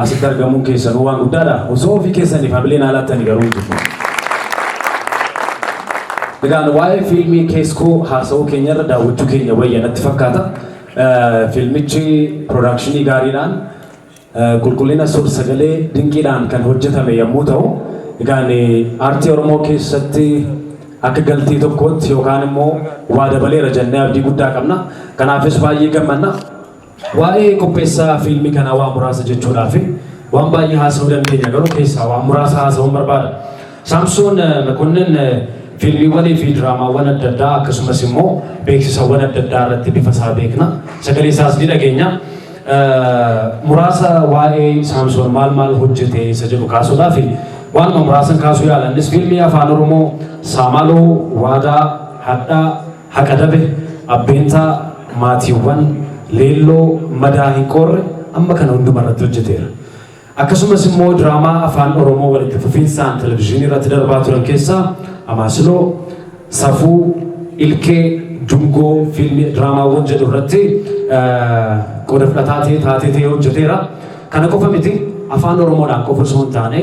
asitti argamuun keessanuu waan guddaadha. Osoo ofii keessaniif hamileen haalattanii garuu hin jiru. Egaan waa'ee fiilmii Keeskoo haasa'uu keenyarra daawwachuu keenya wayya natti fakkaata. Fiilmichi piroodakshinii gaariidhaan qulqullina suur-sagalee dinqiidhaan kan hojjetame yommuu ta'u, egaan aartii Oromoo keessatti akka galtii tokkootti yookaan immoo waa dabaleera jennee abdii guddaa qabna. Kanaafis baay'ee gammanna. Waa'ee qopheessaa fiilmii kanaa waan muraasa jechuudhaaf waan baay'ee haasa'uu dandeenya garuu keessaa waan muraasa haasa'uun barbaada. Saamsoon Makonnin fiilmiiwwanii fi diraamaawwan adda addaa akkasumas immoo beeksisawwan adda addaa irratti bifa isaa beekna. Sagalee isaas ni dhageenya. Muraasa waa'ee Saamsoon maal hojjete isa jedhu kaasuudhaaf waan muraasan kaasuu yaalannis fiilmii afaan Oromoo Saamaloo, Waadaa, Hadhaa, Haqadabe, Abbeentaa, Maatiiwwan, Leelloo, Madaa hin qorre amma kana hundumarratti hojjeteera. Akkasumas immoo diraamaa afaan Oromoo walitti fufiinsaan televizyiinii irratti darbaa turan keessaa Amaasiloo, Safuu, Ilkee, Jungoo fiilmii diraamaawwan jedhu irratti qooda fudhataa taatee hojjeteera. Kana qofa miti afaan Oromoodhaan qofa osoo hin taane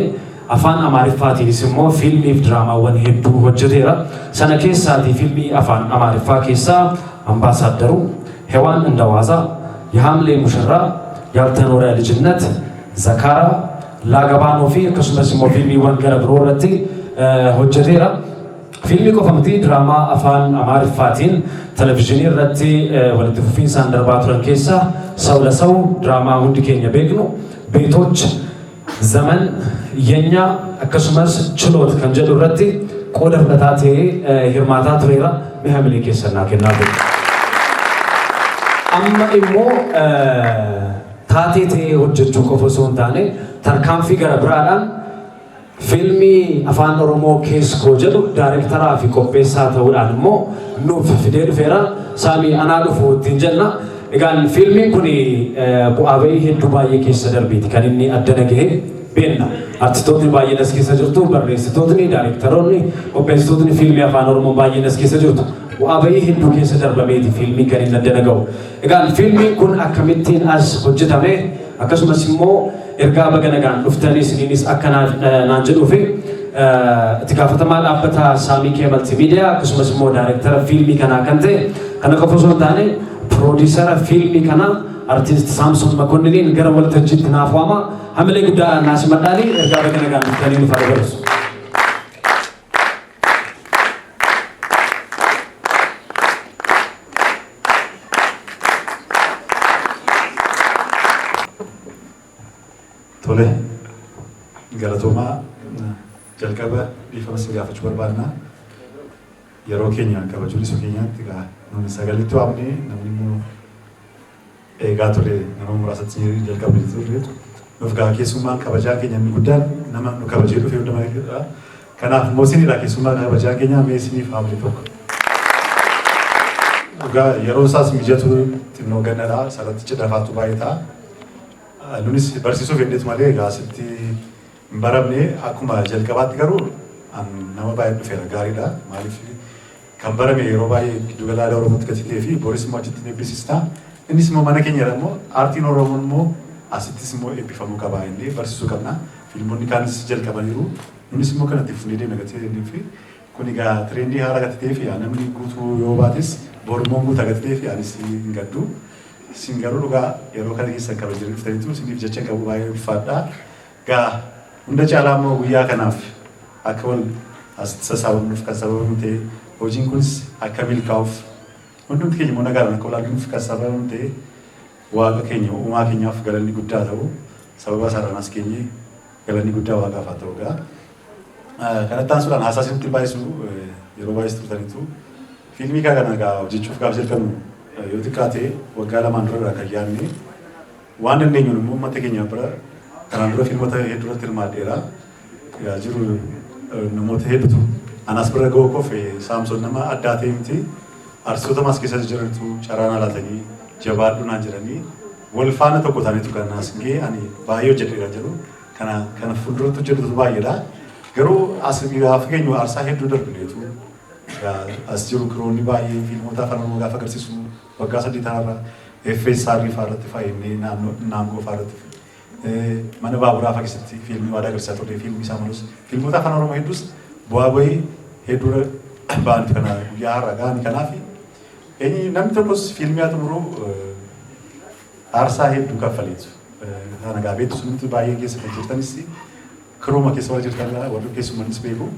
afaan Amaariffaatiinis immoo fiilmiif diraamaawwan hedduu hojjeteera. Sana keessaatii fiilmii afaan Amaariffaa keessaa Ambaasaaddaru, Hewaan Indawaasaa, የሐምሌ ሙሽራ፣ ያልተኖረ ልጅነት፣ ዘካራ፣ ላገባኖ ፊ akkasumas immoo fiilmiiwwan gara biroo irratti hojjeteera. Fiilmii qofa miti diraamaa afaan Amaariffaatiin televizyiinii irratti walitti fufiinsaan darbaa turan keessaa ሰው ለሰው diraamaa hundi keenya beeknu ቤቶች ዘመን የኛ akkasumas ችሎት kan jedhu irratti qooda fudhataa ta'ee hirmaataa tureera. Mihamlee keessannaa kennaa ture. Amma immoo taatee ta'ee hojjechuu qofa osoo hin taane tarkaanfii gara biraadhaan fiilmii afaan Oromoo Keeskoo jedhu daayirektaraa fi qopheessaa ta'uudhaan immoo nuuf fidee dhufeera. Saamii anaa dhufu ittiin jenna. Egaan fiilmiin kun bu'aa bahii hedduu baay'ee keessa darbeeti kan inni addana gahe beenna. Artistootni baay'een as keessa jirtu, barreessitootni, daayirektaroonni, qopheessitootni fiilmii afaan Oromoo baay'een as keessa jirtu. Bu'aa bahii hedduu keessa darbameeti fiilmii kan inni addana gahu. Egaan fiilmiin kun akkamittiin as hojjetame akkasumas immoo ergaa baga nagaan dhuftanii isiniinis akka naan jedhuufi itti gaafatamaa dhaabbataa Saamii Multimedia akkasumas immoo daayirektara fiilmii kanaa kan ta'e kana qofa osoo hin taane piroodiisara fiilmii kanaa artiist Saamsoon Makonniniin gara waltajjiitti naaf waama. Hamilee guddaa naasi madhaanii ergaa baga nagaan dhuftanii nuuf dabarsu. Tole, galatoomaa jalqaba dhiifama si gaafachuu barbaadna. yeroo keenya kabajuu dhiisuu keenyaatti nuti sagalitti waamnee namni immoo eegaa ture nama muraasatti jalqabne turre. Nuuf keessummaan kabajaa keenya inni guddaan nama nu kabajee dhufee hundumaa. Kanaaf immoo isinidha keessummaa kabajaa keenya mee isiniif haamle tokko. Yeroo isaas mijatu xinnoo gannadha sarratti cidhafaatu baay'ee ta'a. Nunis barsiisuuf heddeetu malee asitti hin baramne akkuma jalqabaatti garuu nama baay'ee dhufeera gaariidha. Maaliif kan barame yeroo baay'ee giddugala aadaa Oromootti gadi ta'ee fi Booris immoo achitti eebbisiisna. Innis immoo mana keenya immoo aartiin Oromoo immoo asittis immoo eebbifamuu qaba inni barsiisuu qabna. Fiilmonni kaanis jalqabaniiru. Innis immoo kanatti fufnee deemna gadi ta'ee fi kun egaa tireendii haaraa gadi ta'ee fi namni guutuu yoo baates borumoon guutaa gadi ta'ee fi anis hin gaddu. Isin garuu dhugaa yeroo kana keessan kabajanii dhuftaniitu isiniif jecha qabu baay'ee ulfaadha. Gaa hunda caalaa immoo guyyaa kanaaf akka wal asitti sassaabamnuuf kan sababamu ta'e hojiin kunis akka milkaa'uuf hundumti keenya immoo nagaadhaan akka walaalluuf kan sababamu ta'e waaqa keenya uumaa keenyaaf galanni guddaa ta'u sababa sararanas keenya galanni guddaa waaqaaf haa ta'u gaa. Kanatti aansuudhaan haasaa isinitti baay'isu yeroo baay'is turtaniitu fiilmii kana gaa hojjechuuf gaaf jalqabnu yoo xiqqaate waggaa lamaan dura kan yaadne waan dandeenyuun immoo uummata keenya bira kanaan dura fiilmota hedduu irratti hirmaadheera. Jiru namoota hedduutu anas bira ga'uu qof Saamsoon nama addaa ta'e miti arsiisota mas keessa jirantu carraan alaatanii jabaadhu naan jedhanii wal faana tokko ta'aniitu kan as ga'e ani baay'ee hojjedheera jedhu kana fuulduratti hojjetutu baay'eedha. Garuu as gaafa keenyu aarsaa hedduu darbineetu as jiru kiroonni baay'ee fiilmota afaan Oromoo gaafa agarsiisu waggaa 3 ta'arra FSR irratti fayyadamnee naannoo irratti mana baaburaa fa'aa keessatti fiilmii waadaa agarsiisaa turre fiilmii isaa malus fiilmota afaan Oromoo hedduus bu'aa bahii hedduu ba'aniif kana guyyaa har'a ga'anii kanaaf namni tokkos fiilmii haa xumuru aarsaa hedduu kaffaleetu. Kana gaa beektu sunitti baay'ee keessa kan jirtanis kirooma keessa wal jirtan warri keessummanis beeku.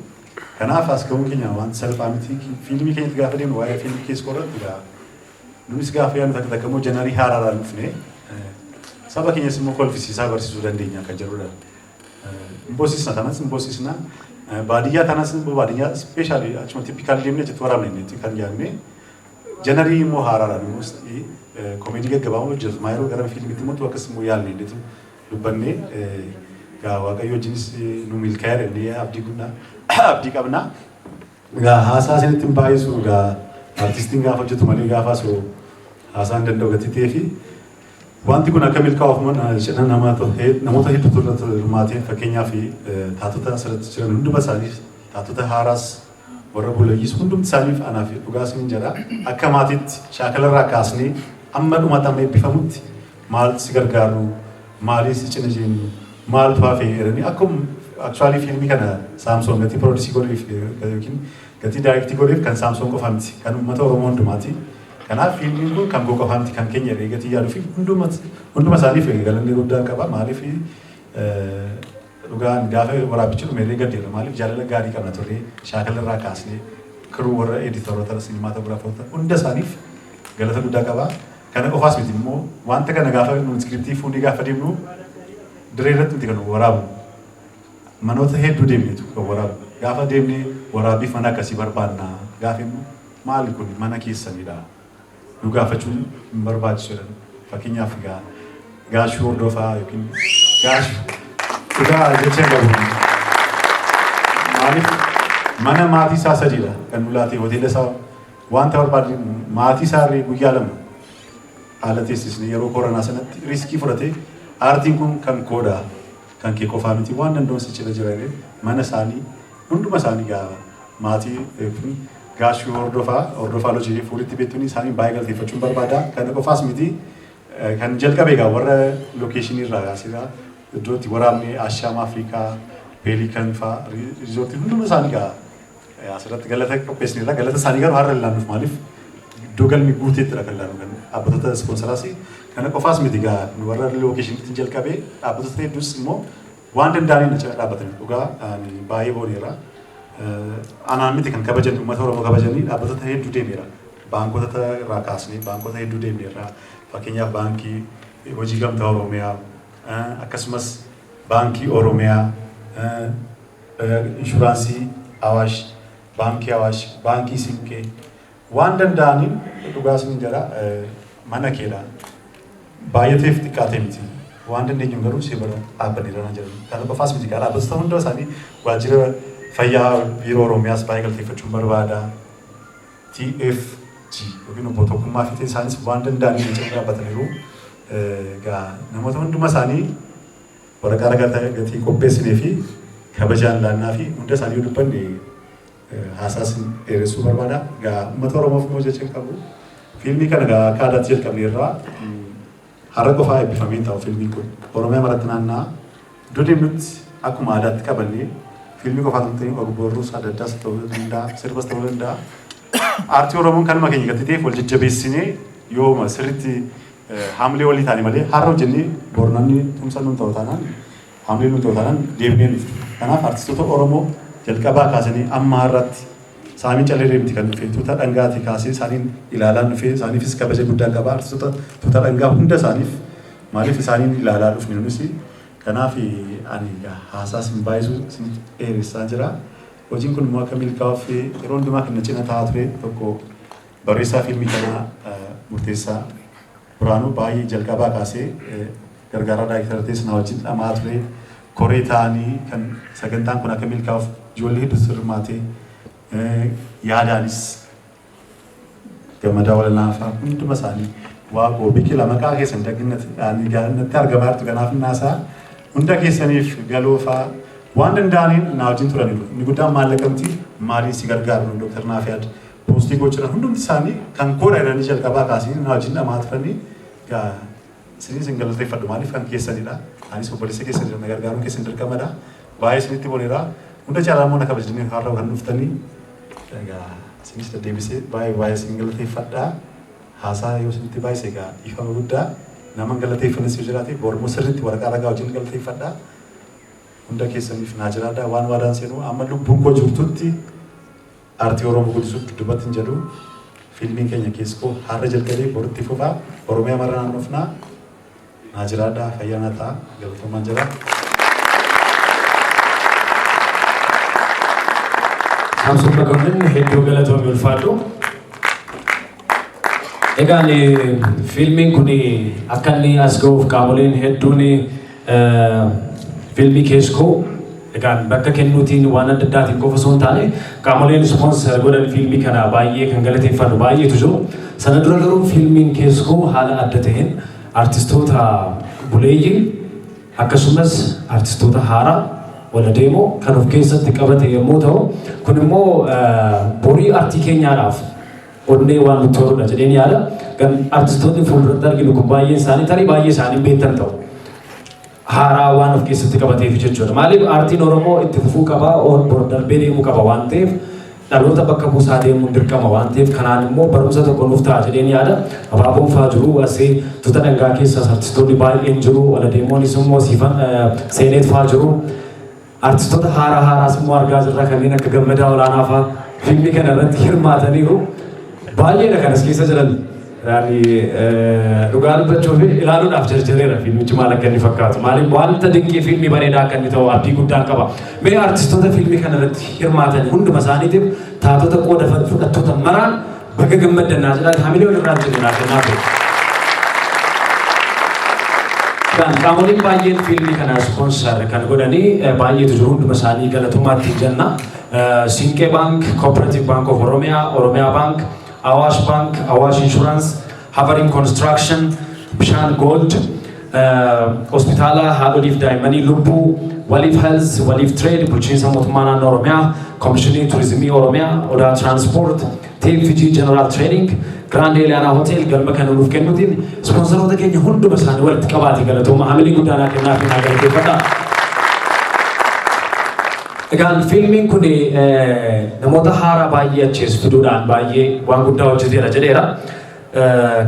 Kanaaf as ga'uun keenya waan salphaa miti fiilmii keenyatti gaafa deemnu waa'ee fiilmii keessa qorratti nunis gaafa yaadnu takka takka immoo janaarii haaraadhaan dhufne saba keenyas immoo kolfisiisaa barsiisuu dandeenya kan jirudha. Imboosisna tanas imboosisna baadiyyaa tanas immoo baadiyyaa ispeeshaalii achuma tippikaal deemnee achitti waraabne kan yaadne janaarii immoo haaraadhaan immoo koomedii gaggabaaboo hojjetu maa yeroo gara fiilmiitti immoo akkas immoo yaalne indeetu dubbannee gaa waaqayyo wajjinis nu milkaa'e jennee abdii qabna. Gaa haasaa isinitti hin baay'isu gaa artistiin gaafa hojjetu malee gaafa soo haasaa hin danda'u gati ta'ee fi wanti kun akka milkaa'uuf namoota hedduutu irratti hirmaatee fakkeenyaaf taatota asirratti jiran hunduma isaaniif taatota haaraas warra bulayyiis hundumti isaaniif anaaf dhugaa isiniin jedha akka maatiitti shaakalarraa kaasnee amma dhumata amma eebbifamutti maal si gargaaru maalii si cina jennu maaltu hafee jedhanii akkuma aktuaalii fiilmii kana Saamsoon gatii piroodisii godheef yookiin gatii daayirektii godheef kan Saamsoon qofa miti kan uummata Oromoo hundumaati. Kanaaf fiilmiin kun kan koo qofa miti kan keenya jedhee gatii yaaduu fi hunduma isaaniif galanni guddaa qaba. Maaliif dhugaan gaafa waraabbichi dhume illee gaddeera. Maaliif jaalala gaarii qabna turre shaakalarraa kaasnee kiruu warra editoroota siinimaatogiraafoota hunda isaaniif galata guddaa qaba. Kana qofaas miti immoo wanta kana gaafa nuti iskiriptii fuudhee gaafa deemnu diree irratti miti kan waraabu. Manoota hedduu deemneetu kan waraabu. Gaafa deemnee waraabbiif mana akkasii barbaanna. Gaafa immoo maali kun mana keessanidha. Nu gaafachuun hin barbaachisu jedhan. Fakkeenyaaf gaashuu hordofaa yookiin gaashuu dhugaa jecha qabu. Maaliif mana maatii isaa sadiidha kan nu laatee hoteela isaa wanta barbaadu maatii isaa irree guyyaa lama haala teessisne yeroo koronaa sanatti riskii fudhatee aartiin kun kan koodhaa. Kan kee qofaa miti waan danda'u si cina jiranii mana isaanii hunduma isaanii gaa maatii gaashuu hordofaa lojii fuulitti beektuun isaanii baay'ee galateeffachuun barbaada. Kana qofaas miti kan jalqabe egaa warra lookeeshinii irraa asirraa iddootti waraabnee Ashaam Afrikaa Peelikan fa'aa riizortii hunduma isaanii gaa asirratti galata qopheessine galata isaanii garuu har'a ilaalluuf maaliif iddoo galmi guuteettidha kan ilaallu kan dhaabbattoota ispoonsaraas kana qofaas miti gaa warra lookeeshiniitti jalqabee dhaabbattoota hedduus immoo waan danda'aniin achi dhaabbatanii dhugaa baay'ee booneera. Anaan miti kan kabajan uummata Oromoo kabajanii dhaabbattoota hedduu deemeera. Baankota irraa kaasnee baankota hedduu deemeera. Fakkeenyaaf baankii hojii gamtaa Oromiyaa akkasumas baankii Oromiyaa inshuraansii Awaash baankii Awaash, baankii Siinqee waan danda'aniin dhugaa isin jala mana keedha. Baay'ateef xiqqaatee miti. Waan dandeenyu garuu si bira dhaabbanni irra jiran. Kana qofaas miti kaa dhaabbattoota hunda isaanii waajjira fayyaa biiroo Oromiyaas baay'ee galateeffachuun barbaada. TFG yookiin obbo Tokkummaa fi isaanis waan danda'aniin cina dhaabbataniiru. Namoota hunduma isaanii waraqaa gatii qopheessinee fi kabajaan laannaa fi hunda isaanii dubbanne haasaas dheeressuu barbaada. Uummata Oromoof immoo jecha qabu. Fiilmii kana akka aadaatti jalqabne irraa har'a qofaa eebbifamee ta'u fiilmiin kun Oromiyaa maratti naannaa iddoo deemnutti akkuma aadaatti qabannee fiilmii qofaa kan ta'e ogbarruus adda addaas ta'uu danda'a, sirbas ta'uu danda'a. Aartii Oromoon kanuma keenya gatti ta'eef wal jajjabeessinee yooma sirriitti haamilee walii taane malee har'a hojjennee bornanni tumsa nuun ta'u taanaan haamilee nuun ta'u taanaan deebinee dhuftu. Kanaaf aartistoota Oromoo jalqabaa kaasanii amma har'atti Saamiin callee deemti kan dhufe tuuta dhangaati kaasee isaaniin ilaalaan dhufe isaaniifis kabaja guddaa qaba artistoota tuuta dhangaa hunda isaaniif maaliif isaaniin ilaalaa dhufne nunis kanaaf ani haasaas hin baay'isu isin dheeressaa jira. Hojiin kun immoo akka milkaa'uuf yeroo hundumaa kan cina taa'aa ture tokko barreessaa fiilmii kanaa Murteessaa Biraanuu baay'ee jalqabaa kaasee gargaaraa daayirektara teessina wajjin dhamaa ture koree ta'anii kan sagantaan kun akka milkaa'uuf ijoollee hedduu sirmaatee yaadaanis gammadaa walanaafaa hunduma isaanii waaqoo biqila maqaa keessan dagnatti argamaa jirtu kanaaf naasaa hunda keessaniif galoofaa waan danda'aniin na wajjin turaniiru. Inni guddaan maallaqamti maaliin si gargaaru Dr. Naafiyaad poostii gochuudhaan hundumti isaanii kan koodha jedhanii jalqabaa kaasanii na wajjin dhamaa turanii isinis hin galateeffadhu maaliif kan keessanidha. Anis obboleessa keessan na gargaaruun keessan dirqamadha. Baay'ee isinitti boneera. Hunda caalaa immoo na kabajanii har'a kan dhuftanii isinis deddeebisee baay'ee isin galateeffadha. Haasaa yoo isinitti baay'ise egaa ifama guddaa nama galateeffannis yoo jiraate boormoo sirriitti waraqaa ragaa wajjin galateeffadha. Hunda keessaniif naa jiraadha waan waadaan seenuu amma lubbuun koo jirtutti aartii Oromoo guddisuuf dubbatti hin jedhu fiilmiin keenya keessoo har'a jalqabee boritti fufaa Oromiyaa marra naannofnaa naa jiraadha fayyaa naa ta'a galatoommaan jira. Samsun Bakonnen hedduu galatoomii ulfaadhu. Egaan fiilmiin kun akka inni as ga'uuf qaamoleen hedduun fiilmii keessoo egaan bakka kennuutiin waan adda addaatiin qofa osoo hin taane qaamoleen ispoonsar godhan fiilmii kana baay'ee kan galateeffatu baay'eetu jiru. Sana dura garuu fiilmiin keessoo haala adda ta'een artistoota buleeyyii akkasumas artistoota haaraa wal deemoo kan of keessatti qabate yommuu ta'u kun immoo borii aartii keenyaadhaaf onnee waan nutti horudha jedheen yaada. Kan artistoonni fuulduratti arginu kun baay'een isaanii tarii baay'ee isaanii beektan ta'u. Haaraa waan of keessatti qabateef jechuudha. Maaliif aartiin Oromoo itti fufuu qaba, darbee deemuu qaba waan ta'eef dhaloota bakka buusaa deemuun dirqama waan ta'eef kanaan immoo barumsa tokko nuuf ta'a jedheen yaada. Abaaboon fa'aa jiru asii tuuta dhangaa keessas artistoonni baay'een jiru, wal deemoonis immoo siifan seeneet fa'aa jiru. Artistoota haaraas immoo argaa jirra kanneen akka Gammadaa Olaanaa fa'aa fiilmii kana irratti hirmaataniiru. Baay'eedha kan as keessa jiran. Dhugaa dubbachuuf ilaaluudhaaf jarjareera fiilmichi maal akka inni fakkaatu. Maaliif wanta dinqii fiilmii bareedaa akka inni ta'u abdii guddaan qaba. Mee artistoota fiilmii kana irratti hirmaatan hunduma isaaniitiif taatota qooda fudhattoota maraan baga gammadannaa jedhaa hamilee walirraa jedhunaa kennaa ture. Qaamoleen baay'een fiilmii kana ispoonsar kan godhanii baay'eetu jiru hunduma isaanii galatoommaatti jenna. Siinqee Bank, Cooperative Bank of Oromiyaa, Oromiyaa Bank, Awash Bank, Awash Insurance, Havering Construction, Bishaan Gold, Hospitaala Haadholiif Daa'immanii Lubbuu, Waliif Health, Waliif Trade, Bulchiinsa Mootummaa Naannoo Oromiyaa, Komishinii Turizimii Oromiyaa, Odaa Transport, TFG General Trading, Grand Eliana Hotel galma kana nuuf kennuutiin ispoonsaroota keenya hunduma isaanii walitti qabaatee galatooma hamilee guddaa kennaaf naa galateeffadha. Egaan fiilmiin kun namoota haaraa baay'ee achees fiduudhaan baay'ee waan guddaa hojjeteera jedheera.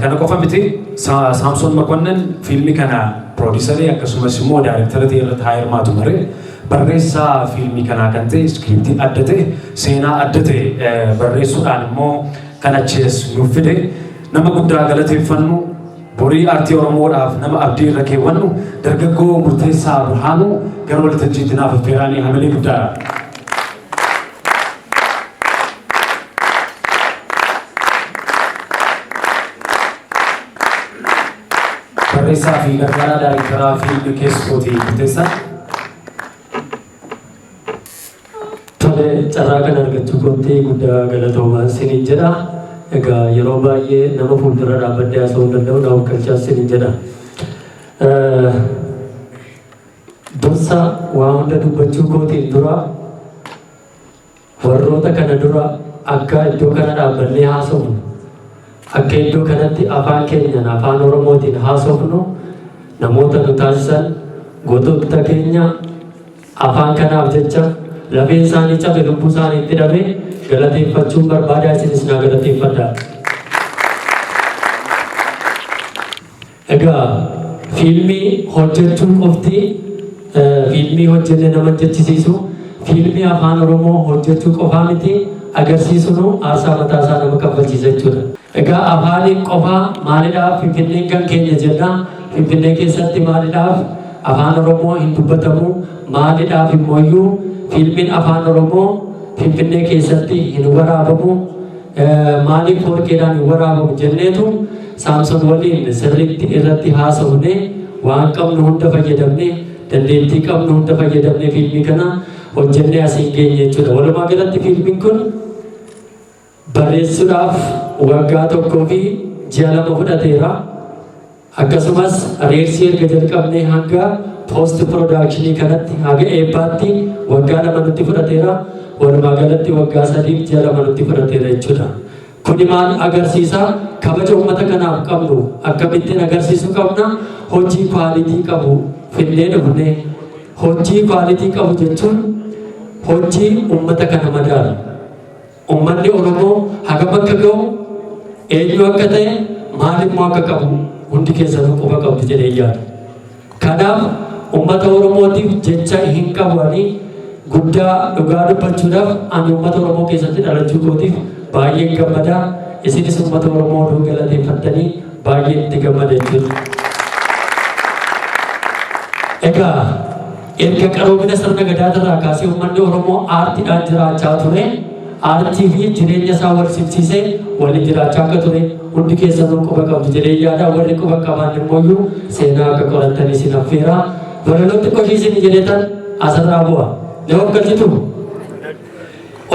Kana qofa miti Saamsoon Makonnin fiilmii kana piroodiisarii akkasumas immoo daayirektara ta'e irratti haa hirmaatu maree barreessaa fiilmii kanaa kan ta'e iskiriiptii adda ta'e seenaa adda ta'e barreessuudhaan immoo kan achees nuuf fide nama guddaa galateeffannu borii aartii Oromoodhaaf nama abdii irra keewwannu dargaggoo Murteessaa Birhaanuu gara waltajjiitti naaf affeeranii hamilee guddaadha. barreessaa fi gargaaraa daayirektaraa fiilmii keessootii murteessaa. Tole carraa kan argachuu kootti guddaa galatoomaa isiniin jedha. Egaa yeroo baay'ee nama fuuldura dhaabbadee haasa'uu danda'u na hojjechaa isiniin jedha. Dursa waa hunda dubbachuu kootiin dura warroota kana dura akka iddoo kana dhaabbannee haasofnu akka iddoo kanatti afaan keenyan afaan Oromootiin haasofnu namoota nu taasisan gootota keenya afaan kanaaf jecha lafeen isaanii cabe lubbuu isaanii itti dhabe galateeffachuun barbaadaa isinis naa galateeffadhaa. Egaa fiilmii hojjechuun qofti fiilmii hojjenne nama jechisiisu fiilmii afaan Oromoo hojjechuu qofaa miti agarsiisunu aarsaa mataa isaa nama kaffalchiisa jechuudha. Egaa afaaniin qofaa maaliidhaaf Finfinneen kan keenya jenna Finfinnee keessatti maaliidhaaf afaan Oromoo hin dubbatamu maaliidhaaf immoo fiilmiin afaan Oromoo Finfinnee keessatti hin waraabamu maaliif warqeedhaan hin waraabamu jenneetu Saamson waliin sirriitti irratti haasofne waan qabnu hunda fayyadamne dandeettii qabnu hunda fayyadamne fiilmii kana hojjennee asiin geenye jechuudha. Walumaa galatti fiilmiin kun barreessuudhaaf waggaa tokkoo fi ji'a 2 fudhateera. Akkasumas reersii erga jalqabnee hanga post production kanatti haga eebbaatti waggaa 2 nutti fudhateera. Walumaa galatti waggaa 3 fi ji'a 2 nutti fudhateera jechuudha. Kuni maal agarsiisa? Kabaja uummata kanaaf qabnu akkamittiin agarsiisuu qabna? Hojii kwaalitii qabu finnee dhufne hojii kwaalitii qabu jechuun hojii uummata kana madaalu. Uummanni Oromoo hagam akka ga'u eenyu akka ta'e maalimmoo akka qabu hundi keessanuu quba qabdu jedhee yaadu. Kanaaf uummata Oromootiif jecha hin qabani guddaa dhugaa dubbachuudhaaf ani uummata Oromoo keessatti dhalachuu kootiif baay'een gammada. Isinis uummata Oromoo oduu galateeffattanii baay'een itti gammada jechuudha. Egaa erga qaroomina sirna gadaatirraa kaasee uummanni Oromoo aartiidhaan jiraachaa ture. Aartii fi jireenya isaa wal simsiisee waliin jiraachaa akka ture hundi keessanuu quba qabdu jedhee yaada. Warri quba qaban immoo seenaa akka qorattanii isin affeera. Walaloonni qoshii isin jedhetan asirraa bu'a. Ni of galchitu.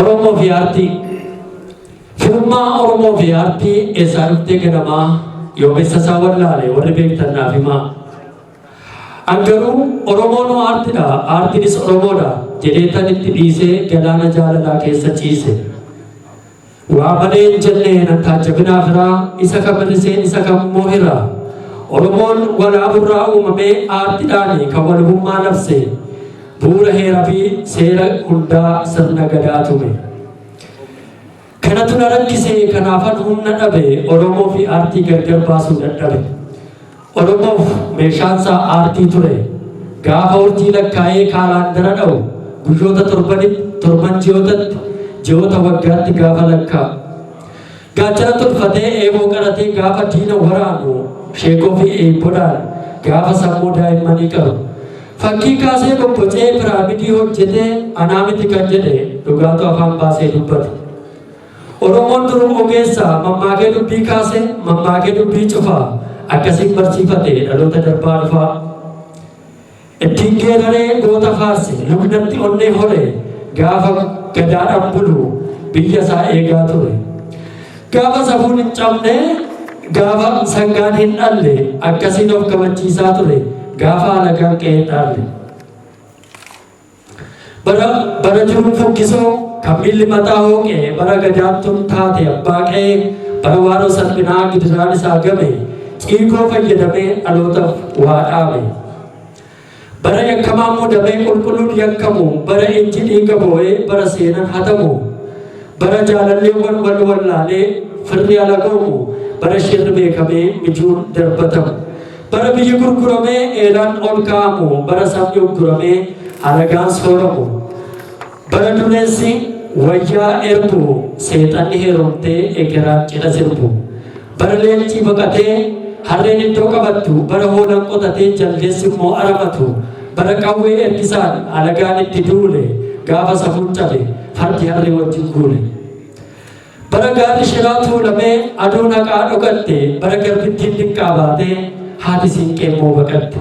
Oromoo fi aartii. Firummaa Oromoo fi aartii eessaa dhuftee ganamaa yoomessa isaa wallaale warri beektan naaf himaa. Angaruu Oromoon aartiidha, aartiinis Oromoodha jedheetan itti dhiisee galaana jaalalaa keessa ciise. Waa malee hin jennee nan taajjabinaa firaa isa kan biliseen isa kan moohiraa. Oromoon walaaburraa uumamee aartiidhaan kan walabummaa labse bu'uura heeraa fi seera hundaa sirna gadaa tume. Kanatu na rakkisee kanaafan humna dhabe Oromoo fi aartii gargar baasuu dadhabe. Oromoof meeshaansaa aartii ture. Gaafa urjii lakkaa'ee kaalaandara dha'u guyyoota torban ji'oota waggaatti gaafa lakkaa. Gaachana tolfatee eeboo qaratee gaafa diina waraanu sheekoo fi eebboodhaan gaafa sammuu daa'immanii qabu. Fakkii kaasee bobbocee piraamidii hojjetee anaa miti kan jedhe dhugaatu afaan baasee dubbate. Oromoon duruu ogeessa mammaakee dubbii kaase mammaakee dubbii cufaa akkasiin barsiifate dhaloota darbaa dhufaa. Ittiin geeraree goota faarse lubnatti onnee hore gaafa gadaadhaan bulu biyya isaa eegaa ture. Gaafa safuun hin cabne gaafa sangaan hin dhalle akkasiin of kabachiisaa ture gaafa alagaan qe'ee hin dhaalle. Bara jiruun fokkisoo kan miilli mataa hooqee bara gadaattuun taate abbaa qe'ee bara waaroo salphinaa gidiraan isaa game xiiqoo fayyadamee dhalootaaf waa dhaabe. Bara yakkamaa muudamee qulqulluun yakkamu bara ijji dhiiga boo'ee bara seenan hatamu bara jaalalleewwan wal wallaalee firri alagoomu bara shirri beekamee mijuun darbatamu bara biyyi gurguramee eelaan ol kaa'amu bara sabni gurguramee alagaan sooramu bara dureessi wayyaa erbu seexanni heerumtee egeraan cidha sirbu bara leencii baqatee harreen iddoo qabattu bara hoolaan qotatee jaldeessi immoo aramatu bara qawwee ergisaan alagaan itti duule gaafa safuun cabe fardi harree wajjin guule. Bara gaarri shiraa tuulamee aduun haqaa dhokatte bara garbittiin dinqaa baatee haati siinqee immoo baqatte.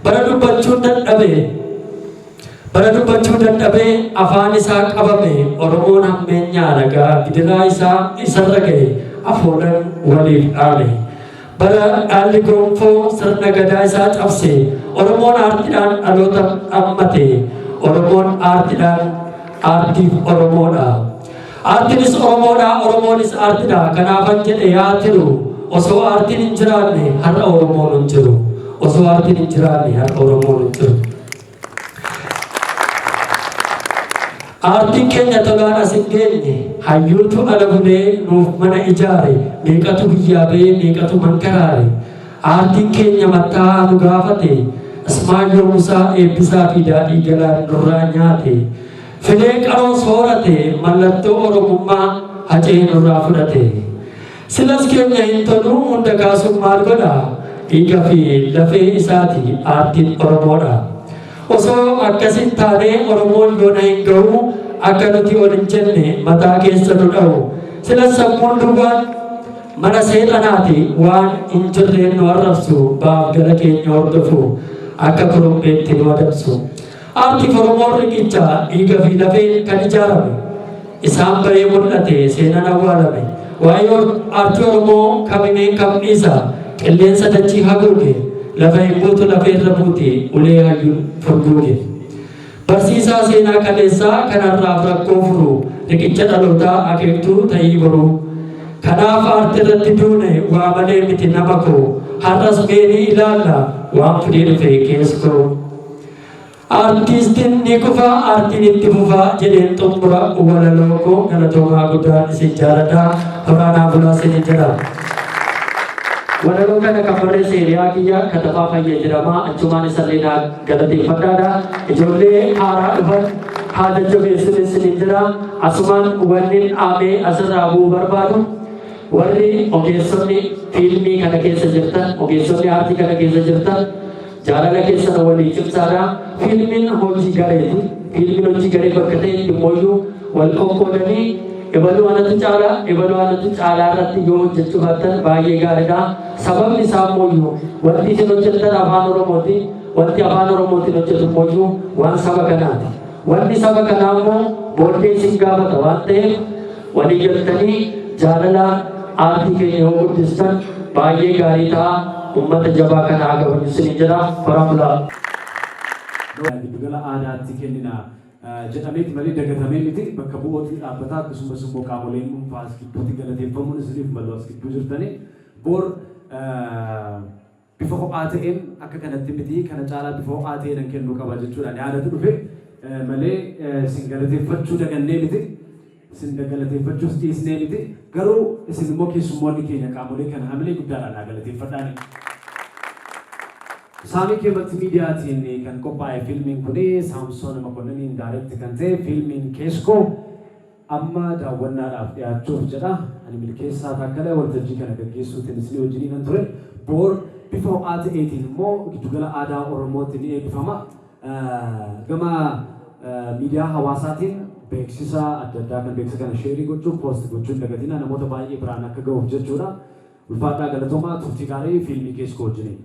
Bara dubbachuu dadhabee afaan isaa qabame Oromoon hammeenyaa ragaa gidiraa isaa isarra ga'e afoolan waliif dhaame. Bara dhaalli gonfoo sirna gadaa isaa cabse Oromoon aartiidhaan dhaloota dhammate. Oromoon aartiidhaan aartiif Oromoodha. Aartiinis Oromoodha, Oromoonis aartiidha. Kanaafan jedhe yaa tiru osoo aartiin hin jiraanne har'a Oromoon hin jiru. Osoo aartiin hin jiraanne har'a Oromoon hin jiru. Aartiin keenya tolaan as hin geenye hayyuutu ala bulee nuuf mana ijaare meeqatu biyyaa ba'ee meeqatu mankaraare. Aartiin keenya mattaa'aa nu gaafate Ismaayyoo Musaa eebbisaa fi daadhii galaan nurraa nyaate. Filee qaroo soorate mallattoo Oromummaa hacee nurraa fudhate. Silas keenya hin tolu hunda kaasuun maal godha? Dhiiga fi lafee isaati aartiin Oromoodha. Osoo akkasin taanee Oromoon yoona hin ga'u akka nuti ol hin jenne mataa keessa nu dha'u. Silas sammuun duwwaan mana seexanaati waan hin jirreen nu arrabsu baaf gala keenya hordofu akka kurumbeetti nu adamsu. Aartii Oromoon riqicha dhiiga fi lafeen kan ijaarame isaan bahee mul'ate seenaan awwaalame. Waa'ee aartii Oromoo kamimeen kam dhiisa qilleensa dachii haguuge lafa hin buutu lafa irra buute ulee hayyuun furguuge. Barsiisaa seenaa kaleessaa kanarraaf rakkoo furu riqicha dhalootaa akeektuu ta'ii boruu. Kanaaf aartii irratti duune waa malee miti nama koo har'as meenii ilaalla waan fudhee dhufe keessoo. Artistiin ni kufa aartiin itti fufa jedheen xumura walaloo koo galatoomaa guddaan isin jaalladha. Horaanaa bulaa isin jedha. Walaloo kana kan barreesse hiriyaa kiyya katabaa Fayyee jedhama. Achumaan isarree galateeffadhaadha. Ijoollee haaraa dhufan haala jabeessuun isin jira. Asumaan wanni dhaabee asirraa bu'uu barbaadu. Warri ogeessonni fiilmii kana keessa jirtan, ogeessonni aartii kana keessa jirtan jaalala keessan walii cimsaadha. Fiilmiin hojii gareeti. Fiilmiin hojii garee bakka ta'etti immoo wal qoqqoodanii ebaluu anatu caalaa irratti yoo hojjechuu baattan baay'ee gaariidha. Sababni isaa immoo wanti isin hojjettan afaan Oromooti. Wanti afaan Oromootiin hojjetu immoo waan saba kanaati. Wanti saba kanaa immoo booddee isin gaafata waan ta'eef walii galtanii jaalala aartii keenya yoo guddistan baay'ee gaarii ta'a. Ummata jabaa kanaa gabaabinni isin jira. Faramulaa. Giddugala aadaatti kennina jedhameeti malee dagatamee miti bakka bu'ooti dhaabbataa akkasumas immoo qaamoleen dhuunfaas gidduutti galateeffamuun isiniif malu as gidduu jirtanii boor bifa ho'aa ta'een akka kanatti miti kana caalaa bifa ho'aa ta'een kennuu qaba jechuudhaan yaadatu dhufe malee isin galateeffachuu dagannee miti isin galateeffachuus dhiisnee miti garuu isin immoo keessummoonni keenya qaamolee kana hamilee guddaadhaan galateeffadhaani. Saamii keematti miidiyaatiin kan qophaa'e fiilmiin kun Saamsoon Makonniniin daayireekti kan ta'e fiilmiin Keeskoo amma daawwannaadhaaf dhiyaachuuf jedha. Ani milkeessaa Taakkalee waltajjii kana gaggeessuutiin isin wajjiniin ture. Boor bifa ho'aa ta'eetiin immoo giddugala aadaa Oromootti ni eebbifama. Gama miidiyaa hawaasaatiin beeksisa adda addaa kan beeksisa kana sheerii gochuuf poost gochuun dagatina namoota baay'ee biraan akka ga'uuf jechuudha. Ulfaadhaa galatoomaa turtii gaarii fiilmii Keeskoo wajjiniin.